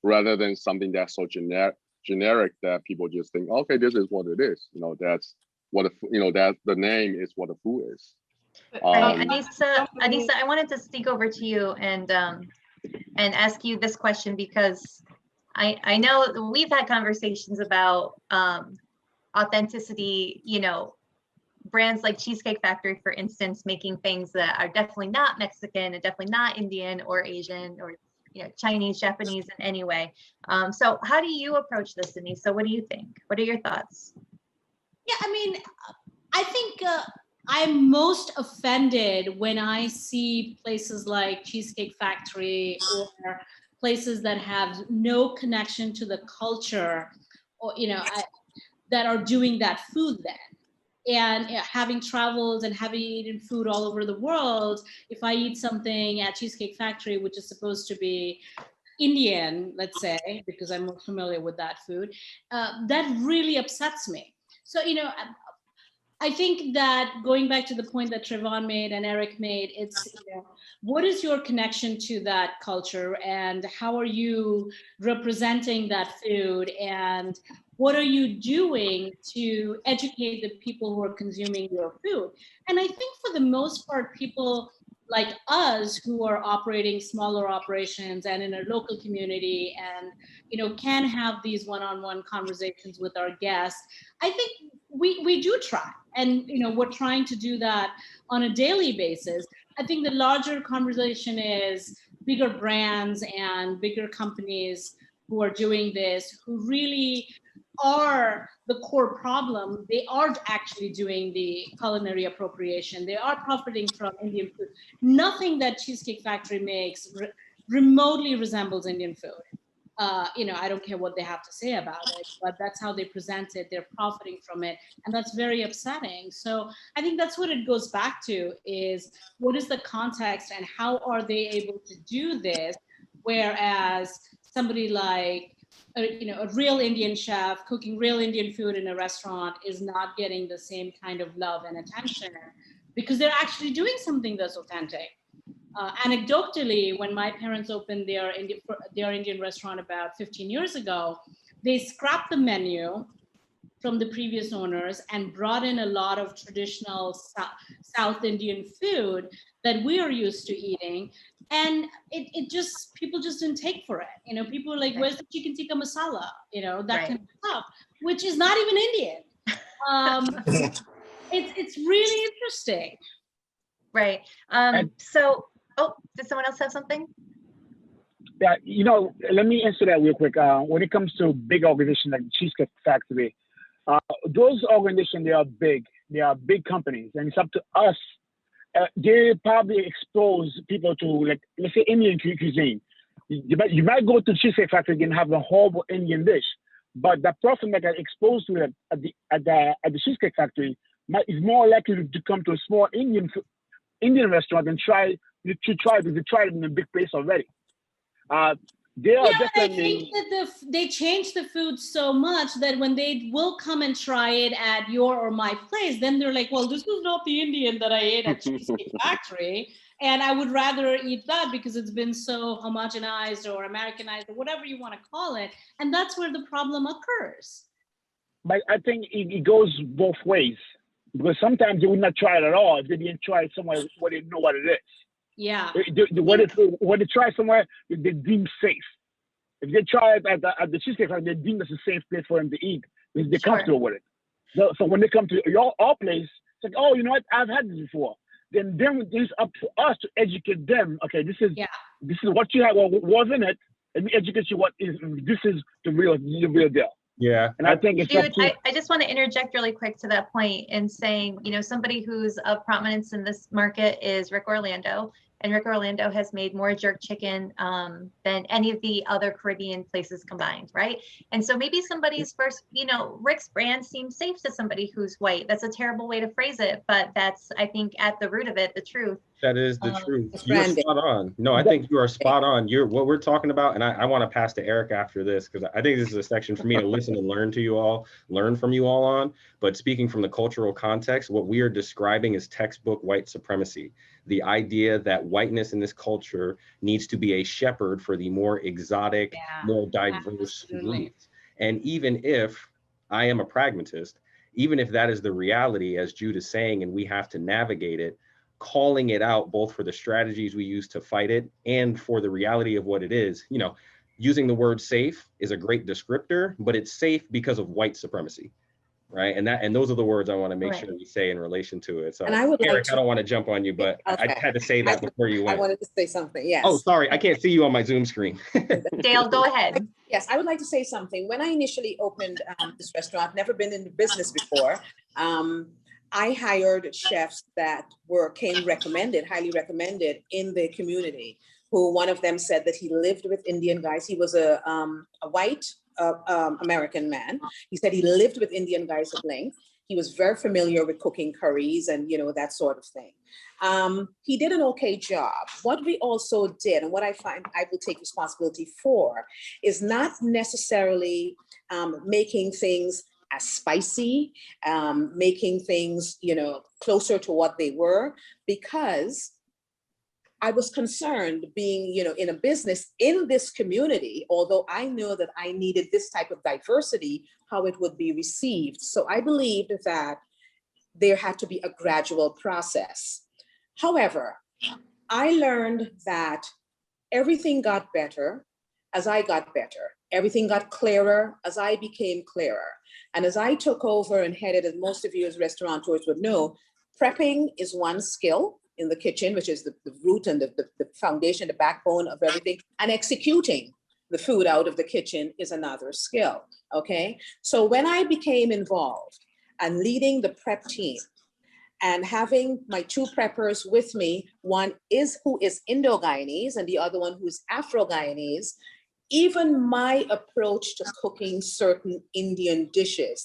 rather than something that's so generic that people just think, okay, this is what it is. That's what that the name is what the food is. Right. Aneesa, I wanted to speak over to you and ask you this question because I know we've had conversations about authenticity, brands like Cheesecake Factory, for instance, making things that are definitely not Mexican and definitely not Indian or Asian or Chinese, Japanese in any way. So how do you approach this, Aneesa? What do you think? What are your thoughts? Yeah, I mean, I think I'm most offended when I see places like Cheesecake Factory or places that have no connection to the culture, or that are doing that food then. And having traveled and having eaten food all over the world, if I eat something at Cheesecake Factory, which is supposed to be Indian, let's say, because I'm more familiar with that food, that really upsets me. So, I think that going back to the point that Travon made and Eric made, it's, what is your connection to that culture and how are you representing that food and what are you doing to educate the people who are consuming your food? And I think for the most part, people like us who are operating smaller operations and in a local community and, can have these one-on-one conversations with our guests, I think we do try. And, we're trying to do that on a daily basis. I think the larger conversation is bigger brands and bigger companies who are doing this, who really are the core problem. They aren't actually doing the culinary appropriation. They are profiting from Indian food. Nothing that Cheesecake Factory makes remotely resembles Indian food. I don't care what they have to say about it, but that's how they present it. They're profiting from it. And that's very upsetting. So I think that's what it goes back to is what is the context and how are they able to do this? Whereas somebody like, a real Indian chef cooking real Indian food in a restaurant is not getting the same kind of love and attention because they're actually doing something that's authentic. Anecdotally, when my parents opened their Indian restaurant about 15 years ago, they scrapped the menu from the previous owners and brought in a lot of traditional South Indian food that we are used to eating. And it just, people just didn't take for it. You know, people were like, where's the chicken tikka masala? You know, that kind of stuff, which is not even Indian. It's really interesting. Right. So, oh, did someone else have something? Yeah, you know, let me answer that real quick. When it comes to big organizations like Cheesecake Factory, those organizations, they are big companies, and it's up to us. They probably expose people to, like, let's say Indian cuisine. You might go to Cheesecake Factory and have a horrible Indian dish, but the person that got exposed to it at the Cheesecake Factory is more likely to come to a small Indian restaurant and try it in a big place already. They are definitely. I think that they change the food so much that when they will come and try it at your or my place, then they're like, well, this is not the Indian that I ate at Cheesecake Factory. And I would rather eat that because it's been so homogenized or Americanized or whatever you want to call it. And that's where the problem occurs. But I think it goes both ways, because sometimes they would not try it at all if they didn't try it somewhere where they know what it is. Yeah. When they try somewhere, they deem safe. If they try it at the Cheesecake Factory, they deem it's a safe place for them to eat because they're comfortable with it. So when they come to our place, it's like, oh, you know what? I've had this before. Then it's up to us to educate them. Okay, this is what you have. Well, what wasn't it? Let me educate you. This is the real deal. Yeah. And I think it's Jude, I just want to interject really quick to that point in saying, you know, somebody who's of prominence in this market is Rick Orlando. And Rick Orlando has made more jerk chicken than any of the other Caribbean places combined, right? And so maybe somebody's first, you know, Rick's brand seems safe to somebody who's white. That's a terrible way to phrase it, but that's, I think, at the root of it, the truth. That is the truth. You're spot on. No, I think you are spot on. What we're talking about, and I want to pass to Eric after this, because I think this is a section for me to listen and learn from you all on. But speaking from the cultural context, what we are describing is textbook white supremacy. The idea that whiteness in this culture needs to be a shepherd for the more exotic, more diverse groups. And even if I am a pragmatist, even if that is the reality, as Jude is saying, and we have to navigate it, calling it out both for the strategies we use to fight it and for the reality of what it is, you know, using the word safe is a great descriptor, but it's safe because of white supremacy, right? And those are the words I want to make sure we say in relation to it. So, and I would Eric, I don't want to jump on you, but I had to say that before you went. I wanted to say something, yes. Oh, sorry, I can't see you on my Zoom screen. Dale, go ahead. Yes, I would like to say something. When I initially opened this restaurant, never been in the business before, I hired chefs that came recommended, highly recommended in the community, who one of them said that he lived with Indian guys. He was a white American man. He said he lived with Indian guys at length. He was very familiar with cooking curries and, you know, that sort of thing. He did an okay job. What we also did, and what I find I will take responsibility for, is not necessarily making things as spicy, making things, you know, closer to what they were, because I was concerned being, you know, in a business in this community, although I know that I needed this type of diversity, how it would be received. So I believed that there had to be a gradual process. However, I learned that everything got better as I got better. Everything got clearer as I became clearer. And as I took over and headed, as most of you as restaurateurs would know, prepping is one skill in the kitchen, which is the root and the foundation, the backbone of everything. And executing the food out of the kitchen is another skill, okay? So when I became involved and leading the prep team and having my two preppers with me, one who is Indo-Guyanese and the other one who's Afro-Guyanese, even my approach to cooking certain Indian dishes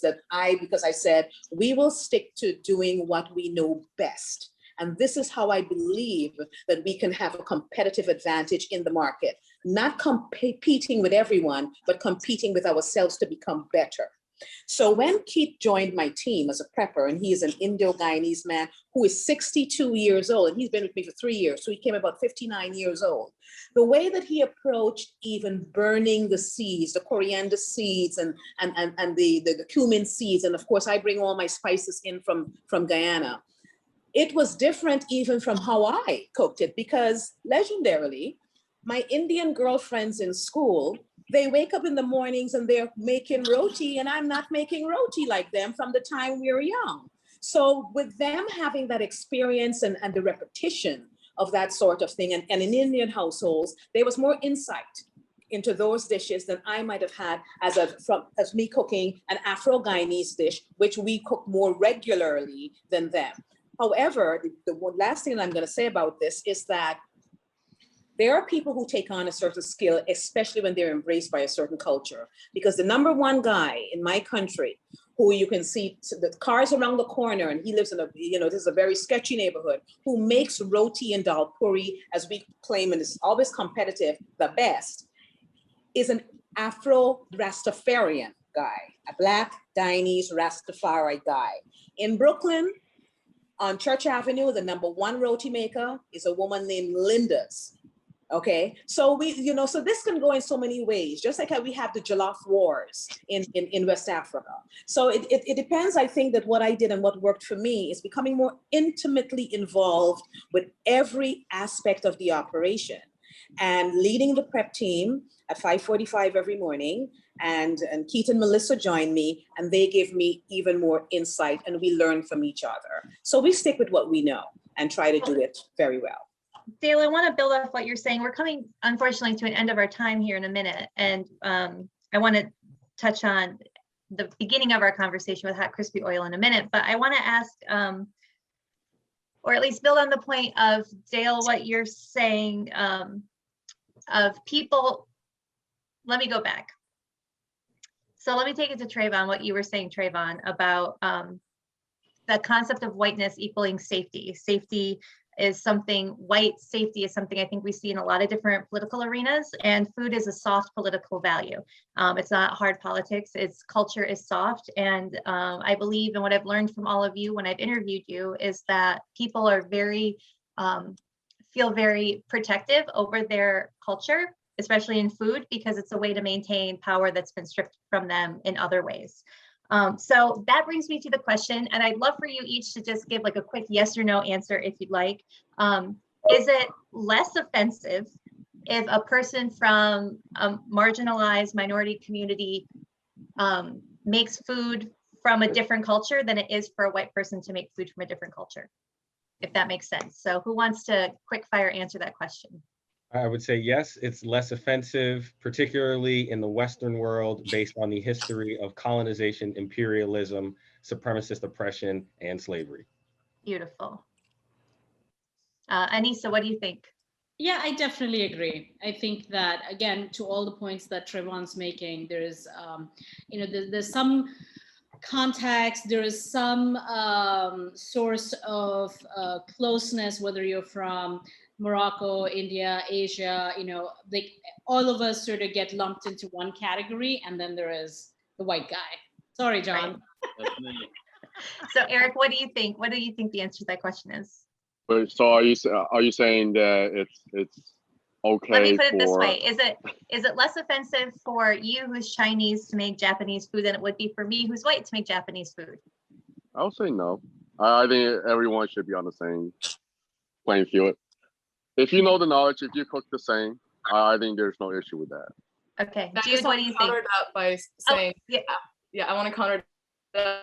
because I said, we will stick to doing what we know best. And this is how I believe that we can have a competitive advantage in the market, not competing with everyone, but competing with ourselves to become better. So when Keith joined my team as a prepper, and he is an Indo-Guyanese man who is 62 years old, and he's been with me for 3 years, so he came about 59 years old. The way that he approached even burning the seeds, the coriander seeds and the cumin seeds, and of course I bring all my spices in from Guyana. It was different even from how I cooked it, because legendarily, my Indian girlfriends in school, they wake up in the mornings and they're making roti, and I'm not making roti like them from the time we were young. So with them having that experience and the repetition of that sort of thing, and in Indian households, there was more insight into those dishes than I might have had as me cooking an Afro-Guyanese dish, which we cook more regularly than them. However, the one last thing that I'm going to say about this is that there are people who take on a certain skill, especially when they're embraced by a certain culture. Because the number one guy in my country, who you can see the cars around the corner, and he lives in this is a very sketchy neighborhood, who makes roti and dal puri, as we claim, and is always competitive, the best, is an Afro-Rastafarian guy, a Black Guyanese Rastafari guy. In Brooklyn, on Church Avenue, the number one roti maker is a woman named Linda's. Okay, so so this can go in so many ways, just like how we have the Jollof Wars in West Africa. So it depends, I think, that what I did and what worked for me is becoming more intimately involved with every aspect of the operation and leading the prep team at 5:45 every morning. And Keith and Melissa joined me, and they give me even more insight, and we learn from each other. So we stick with what we know and try to do it very well. Dale, I want to build off what you're saying. We're coming, unfortunately, to an end of our time here in a minute. And I want to touch on the beginning of our conversation with hot crispy oil in a minute. But I want to ask, or at least build on the point of, Dale, what you're saying of people. Let me go back. So let me take it to Travon, what you were saying, Travon, about the concept of whiteness equaling safety. Safety is something, white safety is something I think we see in a lot of different political arenas, and food is a soft political value. It's not hard politics, its culture is soft. And I believe, and what I've learned from all of you when I've interviewed you, is that people are feel very protective over their culture, especially in food, because it's a way to maintain power that's been stripped from them in other ways. So that brings me to the question, and I'd love for you each to just give like a quick yes or no answer if you'd like. Is it less offensive if a person from a marginalized minority community makes food from a different culture than it is for a white person to make food from a different culture? If that makes sense. So who wants to quick fire answer that question? I would say yes, it's less offensive, particularly in the Western world, based on the history of colonization, imperialism, supremacist oppression, and slavery. Beautiful. Aneesa, what do you think? Yeah, I definitely agree. I think that, again, to all the points that Travon's making, there's, there's some context, there is some source of closeness, whether you're from Morocco, India, Asia, all of us sort of get lumped into one category, and then there is the white guy. Sorry, John. Right. So Eric, what do you think? What do you think the answer to that question is? So are you saying that it's okay? Let me put it this way: is it less offensive for you who's Chinese to make Japanese food than it would be for me who's white to make Japanese food? I would say no. I think everyone should be on the same playing field. If you know the knowledge, if you cook the same, I think there's no issue with that. Okay, I Jude, what do you think? Counter that by saying, yeah, I want to counter that.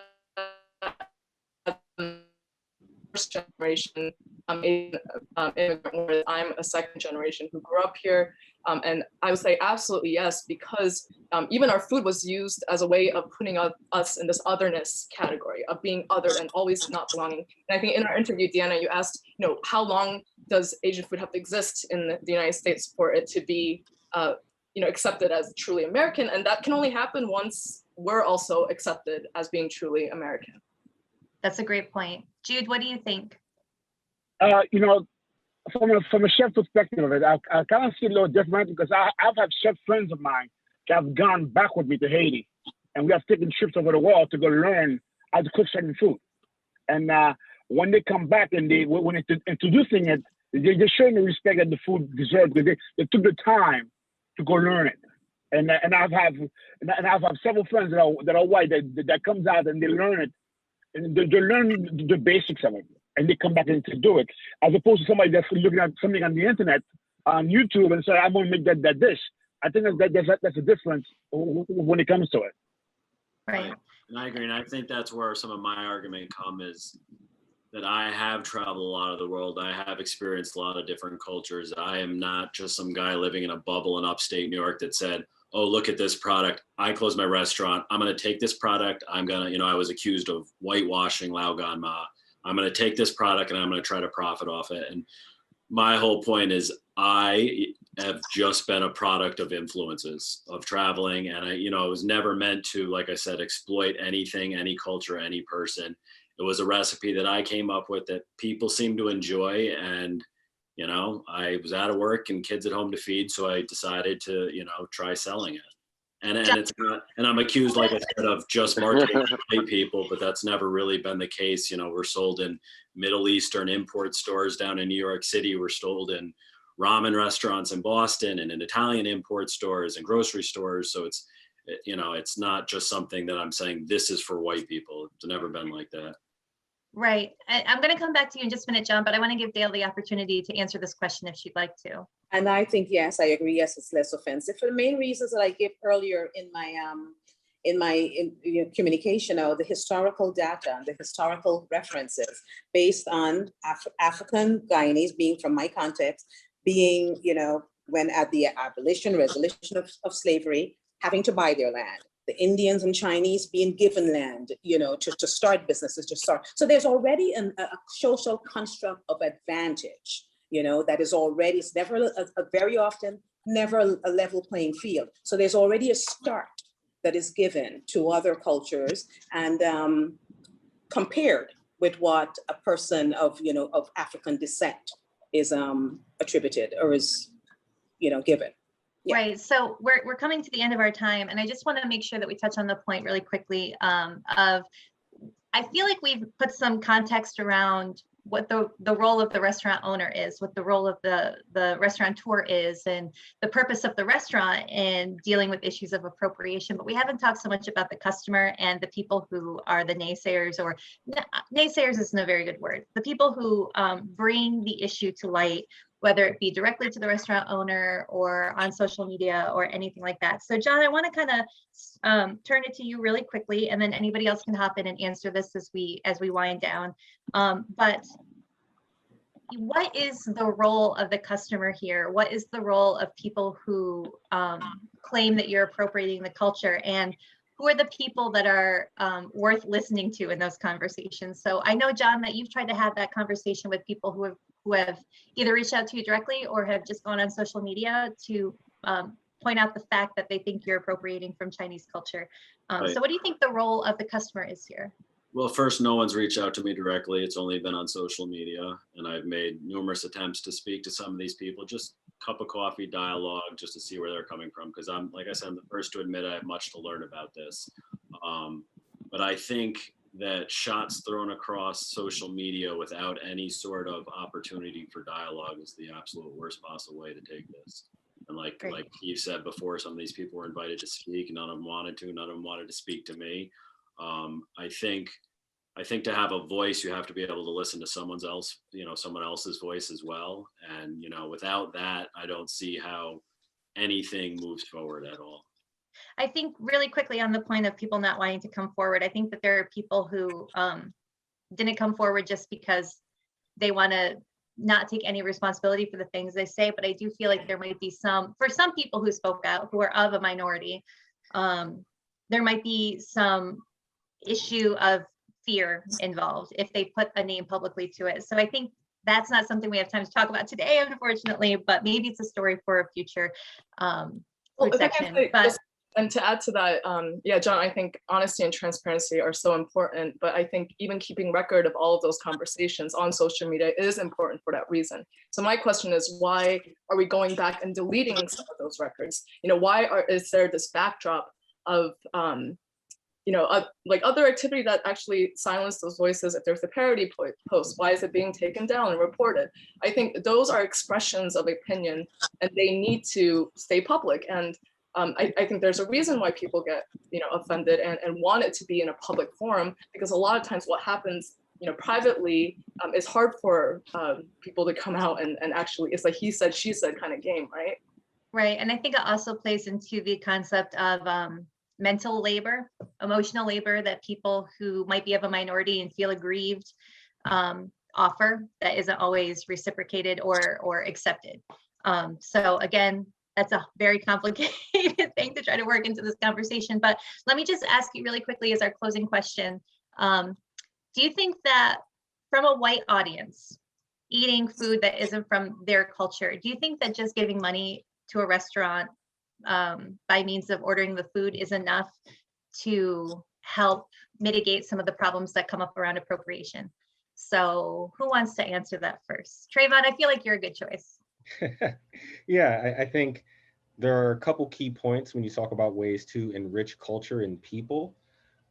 First generation immigrant, whereas I'm a second generation who grew up here, and I would say absolutely yes, because even our food was used as a way of putting us in this otherness category of being other and always not belonging. And I think in our interview, Deanna, you asked, how long does Asian food have to exist in the United States for it to be, accepted as truly American? And that can only happen once we're also accepted as being truly American. That's a great point. Jude, what do you think? From a chef perspective of it, I kind of see a little different because I've had chef friends of mine that have gone back with me to Haiti. and we have taken trips over the world to go learn how to cook certain food. And when they come back and when they're introducing it, they're showing the respect that the food deserves because they took the time to go learn it. And I've had several friends that are white that comes out and they learn it, and they learn the basics of it, and they come back and to do it, as opposed to somebody that's looking at something on the internet, on YouTube, and say, I'm going to make that dish. I think that's a difference when it comes to it. Right. And I agree. And I think that's where some of my argument come is that I have traveled a lot of the world. I have experienced a lot of different cultures. I am not just some guy living in a bubble in upstate New York that said, oh, look at this product. I closed my restaurant. I'm going to take this product. I'm going to, I was accused of whitewashing Lao Gan Ma. I'm going to take this product and I'm going to try to profit off it. And my whole point is I have just been a product of influences of traveling. And I was never meant to, like I said, exploit anything, any culture, any person. It was a recipe that I came up with that people seem to enjoy. And, I was out of work and kids at home to feed. So I decided to, try selling it. And it's not, and I'm accused, like I said, of just marketing to white people, but that's never really been the case. We're sold in Middle Eastern import stores down in New York City. We're sold in ramen restaurants in Boston and in Italian import stores and grocery stores. So it's not just something that I'm saying this is for white people. It's never been like that. Right. I'm going to come back to you in just a minute, John, but I want to give Dale the opportunity to answer this question if she'd like to. And I think, yes, I agree. Yes, it's less offensive for the main reasons that I gave earlier in my communication, the historical data and the historical references based on African Guyanese, being from my context, being, when at the resolution of slavery, having to buy their land. The Indians and Chinese being given land, to start businesses, to start. So there's already a social construct of advantage, that is already, it's never very often, never a level playing field. So there's already a start that is given to other cultures and compared with what a person of African descent is attributed or is, given. Yeah. Right. So we're coming to the end of our time, and I just want to make sure that we touch on the point really quickly of I feel like we've put some context around what the role of the restaurant owner is, what the role of the restaurateur is, and the purpose of the restaurant in dealing with issues of appropriation. But we haven't talked so much about the customer and the people who are the naysayers, or naysayers isn't a very good word. The people who bring the issue to light, whether it be directly to the restaurant owner or on social media or anything like that. So John, I want to kind of turn it to you really quickly, and then anybody else can hop in and answer this as we wind down. But what is the role of the customer here? What is the role of people who claim that you're appropriating the culture, and who are the people that are worth listening to in those conversations? So I know, John, that you've tried to have that conversation with people who have either reached out to you directly or have just gone on social media to point out the fact that they think you're appropriating from Chinese culture. Right. So what do you think the role of the customer is here? Well, first, no one's reached out to me directly. It's only been on social media, and I've made numerous attempts to speak to some of these people, just cup of coffee dialogue, just to see where they're coming from. Because like I said, I'm the first to admit I have much to learn about this. But I think that shots thrown across social media without any sort of opportunity for dialogue is the absolute worst possible way to take this. And like you said before, some of these people were invited to speak, none of them wanted to, none of them wanted to speak to me. I think to have a voice, you have to be able to listen to someone else's voice as well. And, without that, I don't see how anything moves forward at all. I think really quickly on the point of people not wanting to come forward, I think that there are people who didn't come forward just because they want to not take any responsibility for the things they say. But I do feel like there might be for some people who spoke out, who are of a minority, there might be some issue of fear involved if they put a name publicly to it. So I think that's not something we have time to talk about today, unfortunately, but maybe it's a story for a future section. And to add to that, yeah, John, I think honesty and transparency are so important, but I think even keeping record of all of those conversations on social media is important for that reason. So my question is, why are we going back and deleting some of those records? Why is there this backdrop of like other activity that actually silence those voices. If there's a parody post, why is it being taken down and reported? I think those are expressions of opinion and they need to stay public. And I think there's a reason why people get, offended and want it to be in a public forum, because a lot of times what happens, privately is hard for people to come out and actually, it's like he said, she said kind of game, right? Right, and I think it also plays into the concept of mental labor, emotional labor that people who might be of a minority and feel aggrieved offer that isn't always reciprocated or accepted. So again, that's a very complicated thing to try to work into this conversation. But let me just ask you really quickly as our closing question. Do you think that from a white audience, eating food that isn't from their culture, do you think that just giving money to a restaurant by means of ordering the food is enough to help mitigate some of the problems that come up around appropriation? So who wants to answer that first? Travon, I feel like you're a good choice. Yeah, I think there are a couple key points when you talk about ways to enrich culture and people.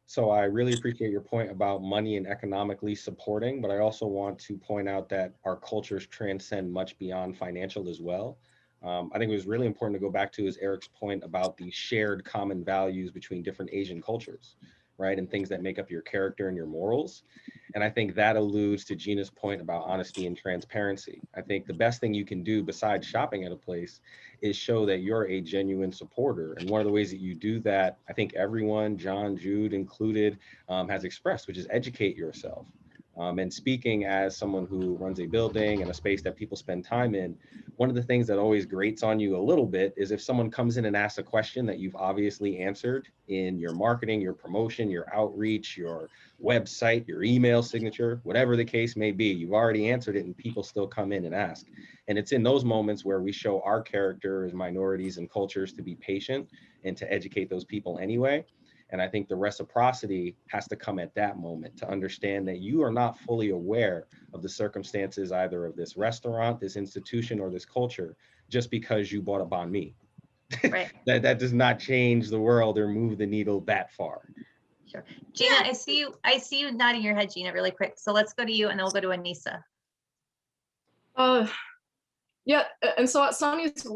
So I really appreciate your point about money and economically supporting, but I also want to point out that our cultures transcend much beyond financial as well. I think it was really important to go back to Eric's point about the shared common values between different Asian cultures, right? And things that make up your character and your morals. And I think that alludes to Jinah's point about honesty and transparency. I think the best thing you can do besides shopping at a place is show that you're a genuine supporter. And one of the ways that you do that, I think everyone, John, Jude included, has expressed, which is educate yourself. And speaking as someone who runs a building and a space that people spend time in, one of the things that always grates on you a little bit is if someone comes in and asks a question that you've obviously answered in your marketing, your promotion, your outreach, your website, your email signature, whatever the case may be, you've already answered it and people still come in and ask. And it's in those moments where we show our character as minorities and cultures to be patient and to educate those people anyway. And I think the reciprocity has to come at that moment to understand that you are not fully aware of the circumstances either of this restaurant, this institution, or this culture just because you bought a banh mi. Right. that does not change the world or move the needle that far. Sure. Jinah, I see you nodding your head, Jinah, really quick. So let's go to you and then we'll go to Aneesa. Yeah, and so at Sunhee's,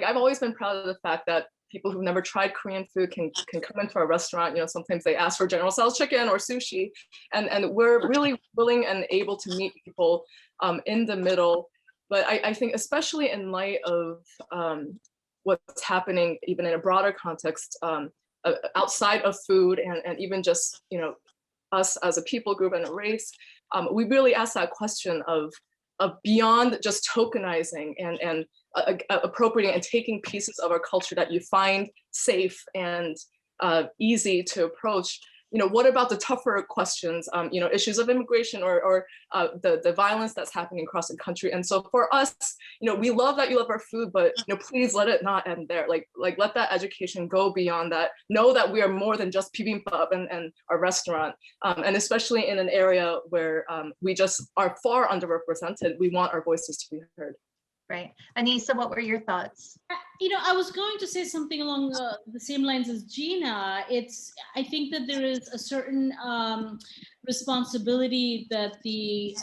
I've always been proud of the fact that people who've never tried Korean food can come into our restaurant. Sometimes they ask for General Tso's chicken or sushi, and we're really willing and able to meet people in the middle. But I think especially in light of what's happening even in a broader context outside of food and even just us as a people group and a race, we really ask that question of beyond just tokenizing and appropriating and taking pieces of our culture that you find safe and easy to approach. What about the tougher questions, issues of immigration or the violence that's happening across the country? And so for us, we love that you love our food, but please let it not end there. Like let that education go beyond that. Know that we are more than just bibimbap and our restaurant. And especially in an area where we just are far underrepresented, we want our voices to be heard. Right. Aneesa, what were your thoughts? I was going to say something along the same lines as Jinah. I think that there is a certain responsibility that the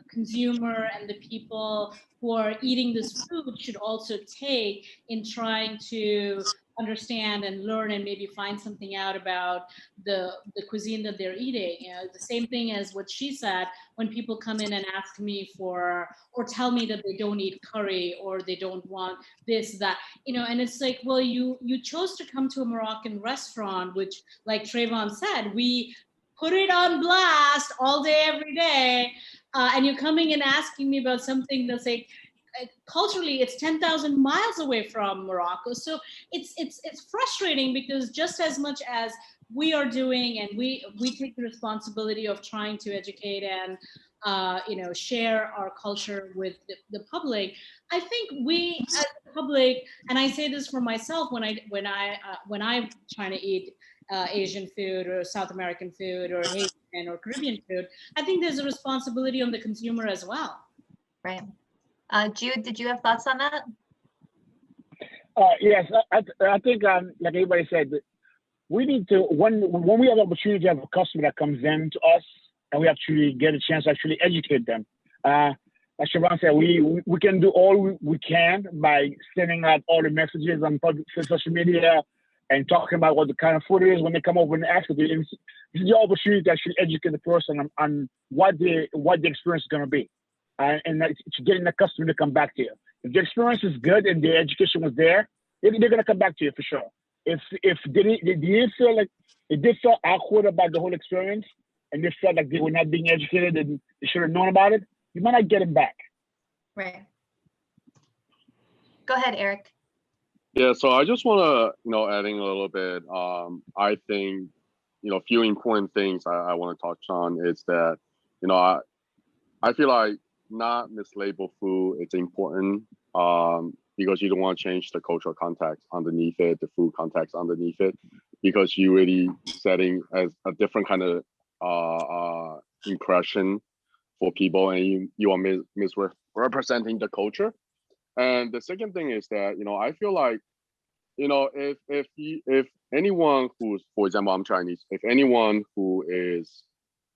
consumer and the people who are eating this food should also take in trying to understand and learn and maybe find something out about the cuisine that they're eating. The same thing as what she said, when people come in and ask me for, or tell me that they don't eat curry or they don't want this, that, and it's like, well, you chose to come to a Moroccan restaurant, which, like Travon said, we put it on blast all day, every day. And you're coming and asking me about something that's like, culturally, it's 10,000 miles away from Morocco. So it's frustrating because just as much as we are doing and we take the responsibility of trying to educate and share our culture with the public, I think we as the public, and I say this for myself when I'm trying to eat Asian food or South American food or Haitian or Caribbean food, I think there's a responsibility on the consumer as well. Right. Jude, did you have thoughts on that? Yes, I think like everybody said, we need to, when we have the opportunity to have a customer that comes in to us and we actually get a chance to actually educate them. As Travon said, we can do all we can by sending out all the messages on social media and talking about what the kind of food is when they come over and ask us. This is your opportunity to actually educate the person on what the experience is going to be, and to getting the customer to come back to you. If the experience is good and the education was there, they're going to come back to you for sure. If they didn't feel like it did feel awkward about the whole experience and they felt like they were not being educated and they should have known about it, you might not get them back. Right. Go ahead, Eric. Yeah, so I just want to, adding a little bit. I think, a few important things I want to touch on is that, I feel like not mislabel food. It's important because you don't want to change the cultural context underneath it, the food context underneath it, because you really setting as a different kind of impression for people, and you are misrepresenting the culture. And the second thing is that, I feel like, if anyone who's, for example, I'm Chinese, if anyone who is,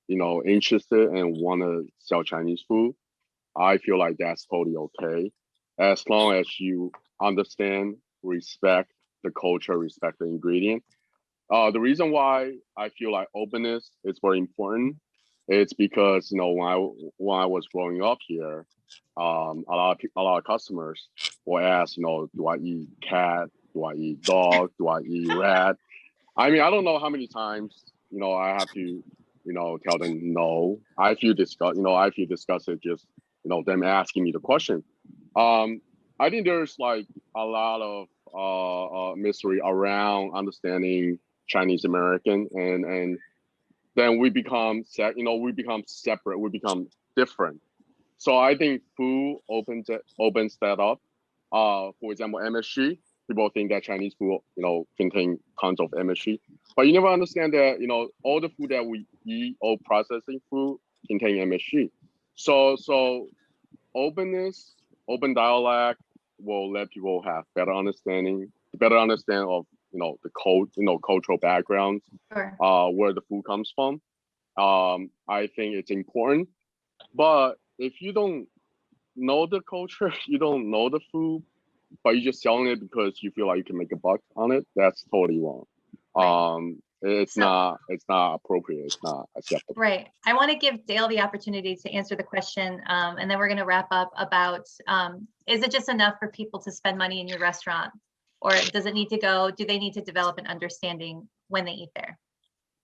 interested and want to sell Chinese food, I feel like that's totally okay. As long as you understand, respect the culture, respect the ingredient. The reason why I feel like openness is very important, it's because, when I was growing up here, a lot of customers will ask, do I eat cat? Do I eat dog? Do I eat rat? I mean, I don't know how many times, I have to, tell them no. I feel disgusted just, them asking me the question. I think there's like a lot of mystery around understanding Chinese American, and then we become separate, we become different. So I think food opens that up. For example, MSG. People think that Chinese food, contain tons of MSG, but you never understand that, all the food that we eat, all processing food contain MSG. So openness, open dialogue will let people have better understand of, the cultural backgrounds, Sure. where the food comes from. I think it's important, but if you don't know the culture, you don't know the food, but you're just selling it because you feel like you can make a buck on it, that's totally wrong. Right. It's not appropriate. It's not acceptable. Right. I want to give Dale the opportunity to answer the question, and then we're going to wrap up about, is it just enough for people to spend money in your restaurant, or do they need to develop an understanding when they eat there?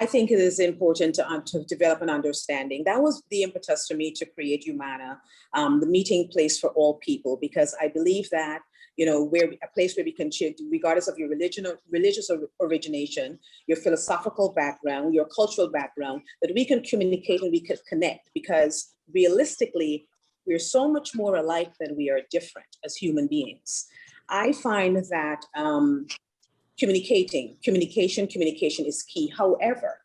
I think it is important to develop an understanding. That was the impetus for me to create Umana, the meeting place for all people, because I believe that, a place where we can share, regardless of your religious origination, your philosophical background, your cultural background, that we can communicate and we can connect, because realistically, we're so much more alike than we are different as human beings. I find that communication is key. However,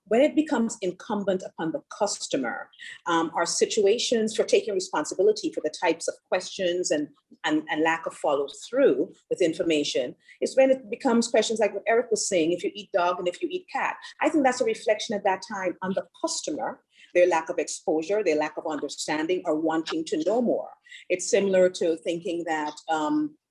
when it becomes incumbent upon the customer, our situations for taking responsibility for the types of questions and lack of follow through with information is when it becomes questions like what Eric was saying, if you eat dog and if you eat cat. I think that's a reflection at that time on the customer, their lack of exposure, their lack of understanding, or wanting to know more. It's similar to thinking that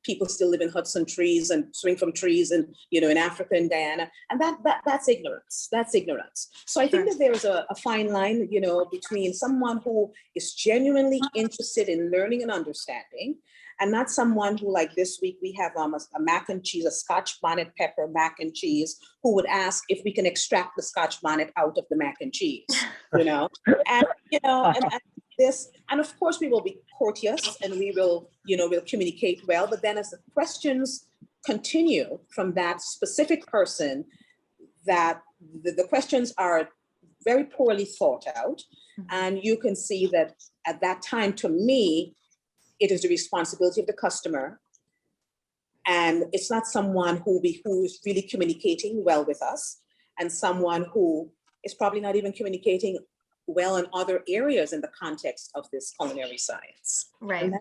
people still live in huts and trees and swing from trees and, in Africa and Diana, and that's ignorance. That's ignorance. So I think that there's a fine line, between someone who is genuinely interested in learning and understanding, and not someone who, like this week, we have a mac and cheese, a Scotch bonnet pepper mac and cheese, who would ask if we can extract the Scotch bonnet out of the mac and cheese, and this, and of course we will be courteous and we will, we'll communicate well, but then as the questions continue from that specific person, that the questions are very poorly thought out. And you can see that at that time, to me, it is the responsibility of the customer. And it's not someone who is really communicating well with us, and someone who is probably not even communicating well in other areas in the context of this culinary science. Right.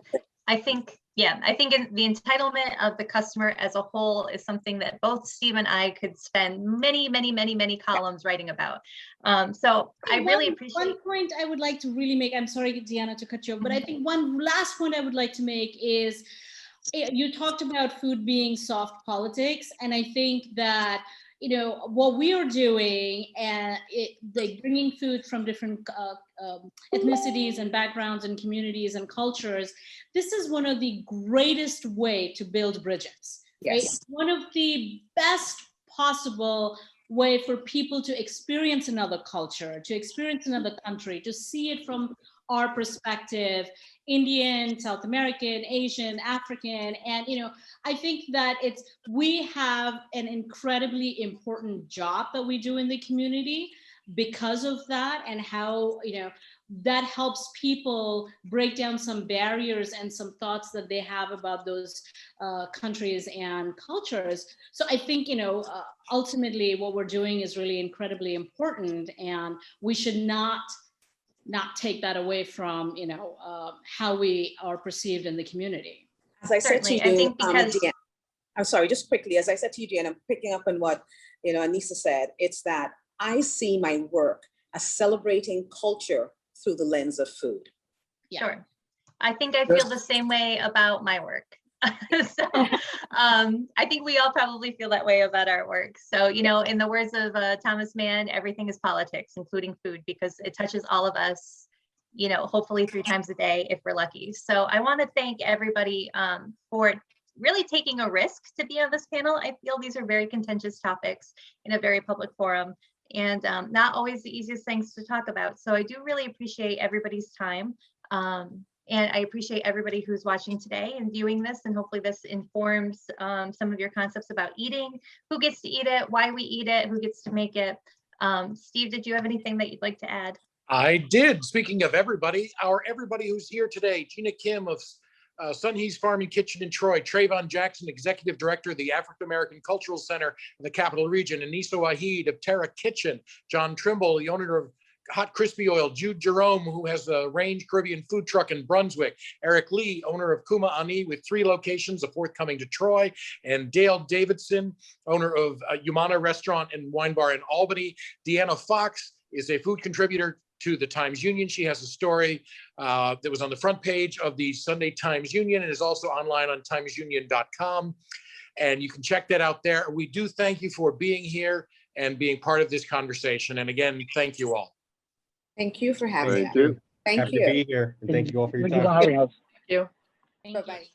I think the entitlement of the customer as a whole is something that both Steve and I could spend many columns writing about. So I really appreciate. One point I would like to really make, I'm sorry, Deanna, to cut you off, but I think one last point I would like to make is, you talked about food being soft politics, and I think that, you know, what we are doing, and like bringing food from different ethnicities and backgrounds and communities and cultures, this is one of the greatest way to build bridges. Right? Yes. One of the best possible way for people to experience another culture, to experience another country, to see it from our perspective, Indian, South American, Asian, African, and you know, I think that we have an incredibly important job that we do in the community because of that, and how, you know, that helps people break down some barriers and some thoughts that they have about those countries and cultures. So I think, you know, ultimately what we're doing is really incredibly important, and we should not take that away from, you know, how we are perceived in the community. As I said to you, I think because Deanna, I'm sorry, just quickly, as I said to you, Deanna, I'm picking up on what, you know, Aneesa said, it's that I see my work as celebrating culture through the lens of food. Yeah. Sure. I think I feel the same way about my work. So I think we all probably feel that way about our work. So, you know, in the words of Thomas Mann, everything is politics, including food, because it touches all of us, you know, hopefully 3 times a day if we're lucky. So I want to thank everybody for really taking a risk to be on this panel. I feel these are very contentious topics in a very public forum, and not always the easiest things to talk about. So I do really appreciate everybody's time. And I appreciate everybody who's watching today and viewing this, and hopefully this informs some of your concepts about eating, who gets to eat it, why we eat it, who gets to make it. Steve, did you have anything that you'd like to add? I did. Speaking of everybody, everybody who's here today, Jinah Kim of Sunhee's Farm and Kitchen in Troy, Travon Jackson, Executive Director of the African American Cultural Center in the Capital Region, Aneesa Waheed of Terra Kitchen, John Trimble, the owner of Hot Crispy Oil, Jude Jerome, who has a Range Caribbean food truck in Brunswick, Eric Lee, owner of Kuma Ani with 3 locations, a 4th coming to Troy, and Dale Davidson, owner of Umana Restaurant and Wine Bar in Albany. Deanna Fox is a food contributor to the Times-Union. She has a story that was on the front page of the Sunday Times-Union and is also online on timesunion.com. And you can check that out there. We do thank you for being here and being part of this conversation. And again, thank you all. Thank you for having us. Thank you. Thank Happy you. to be here, and thank you all for your Thank you for time. having us. Thank you. Bye-bye.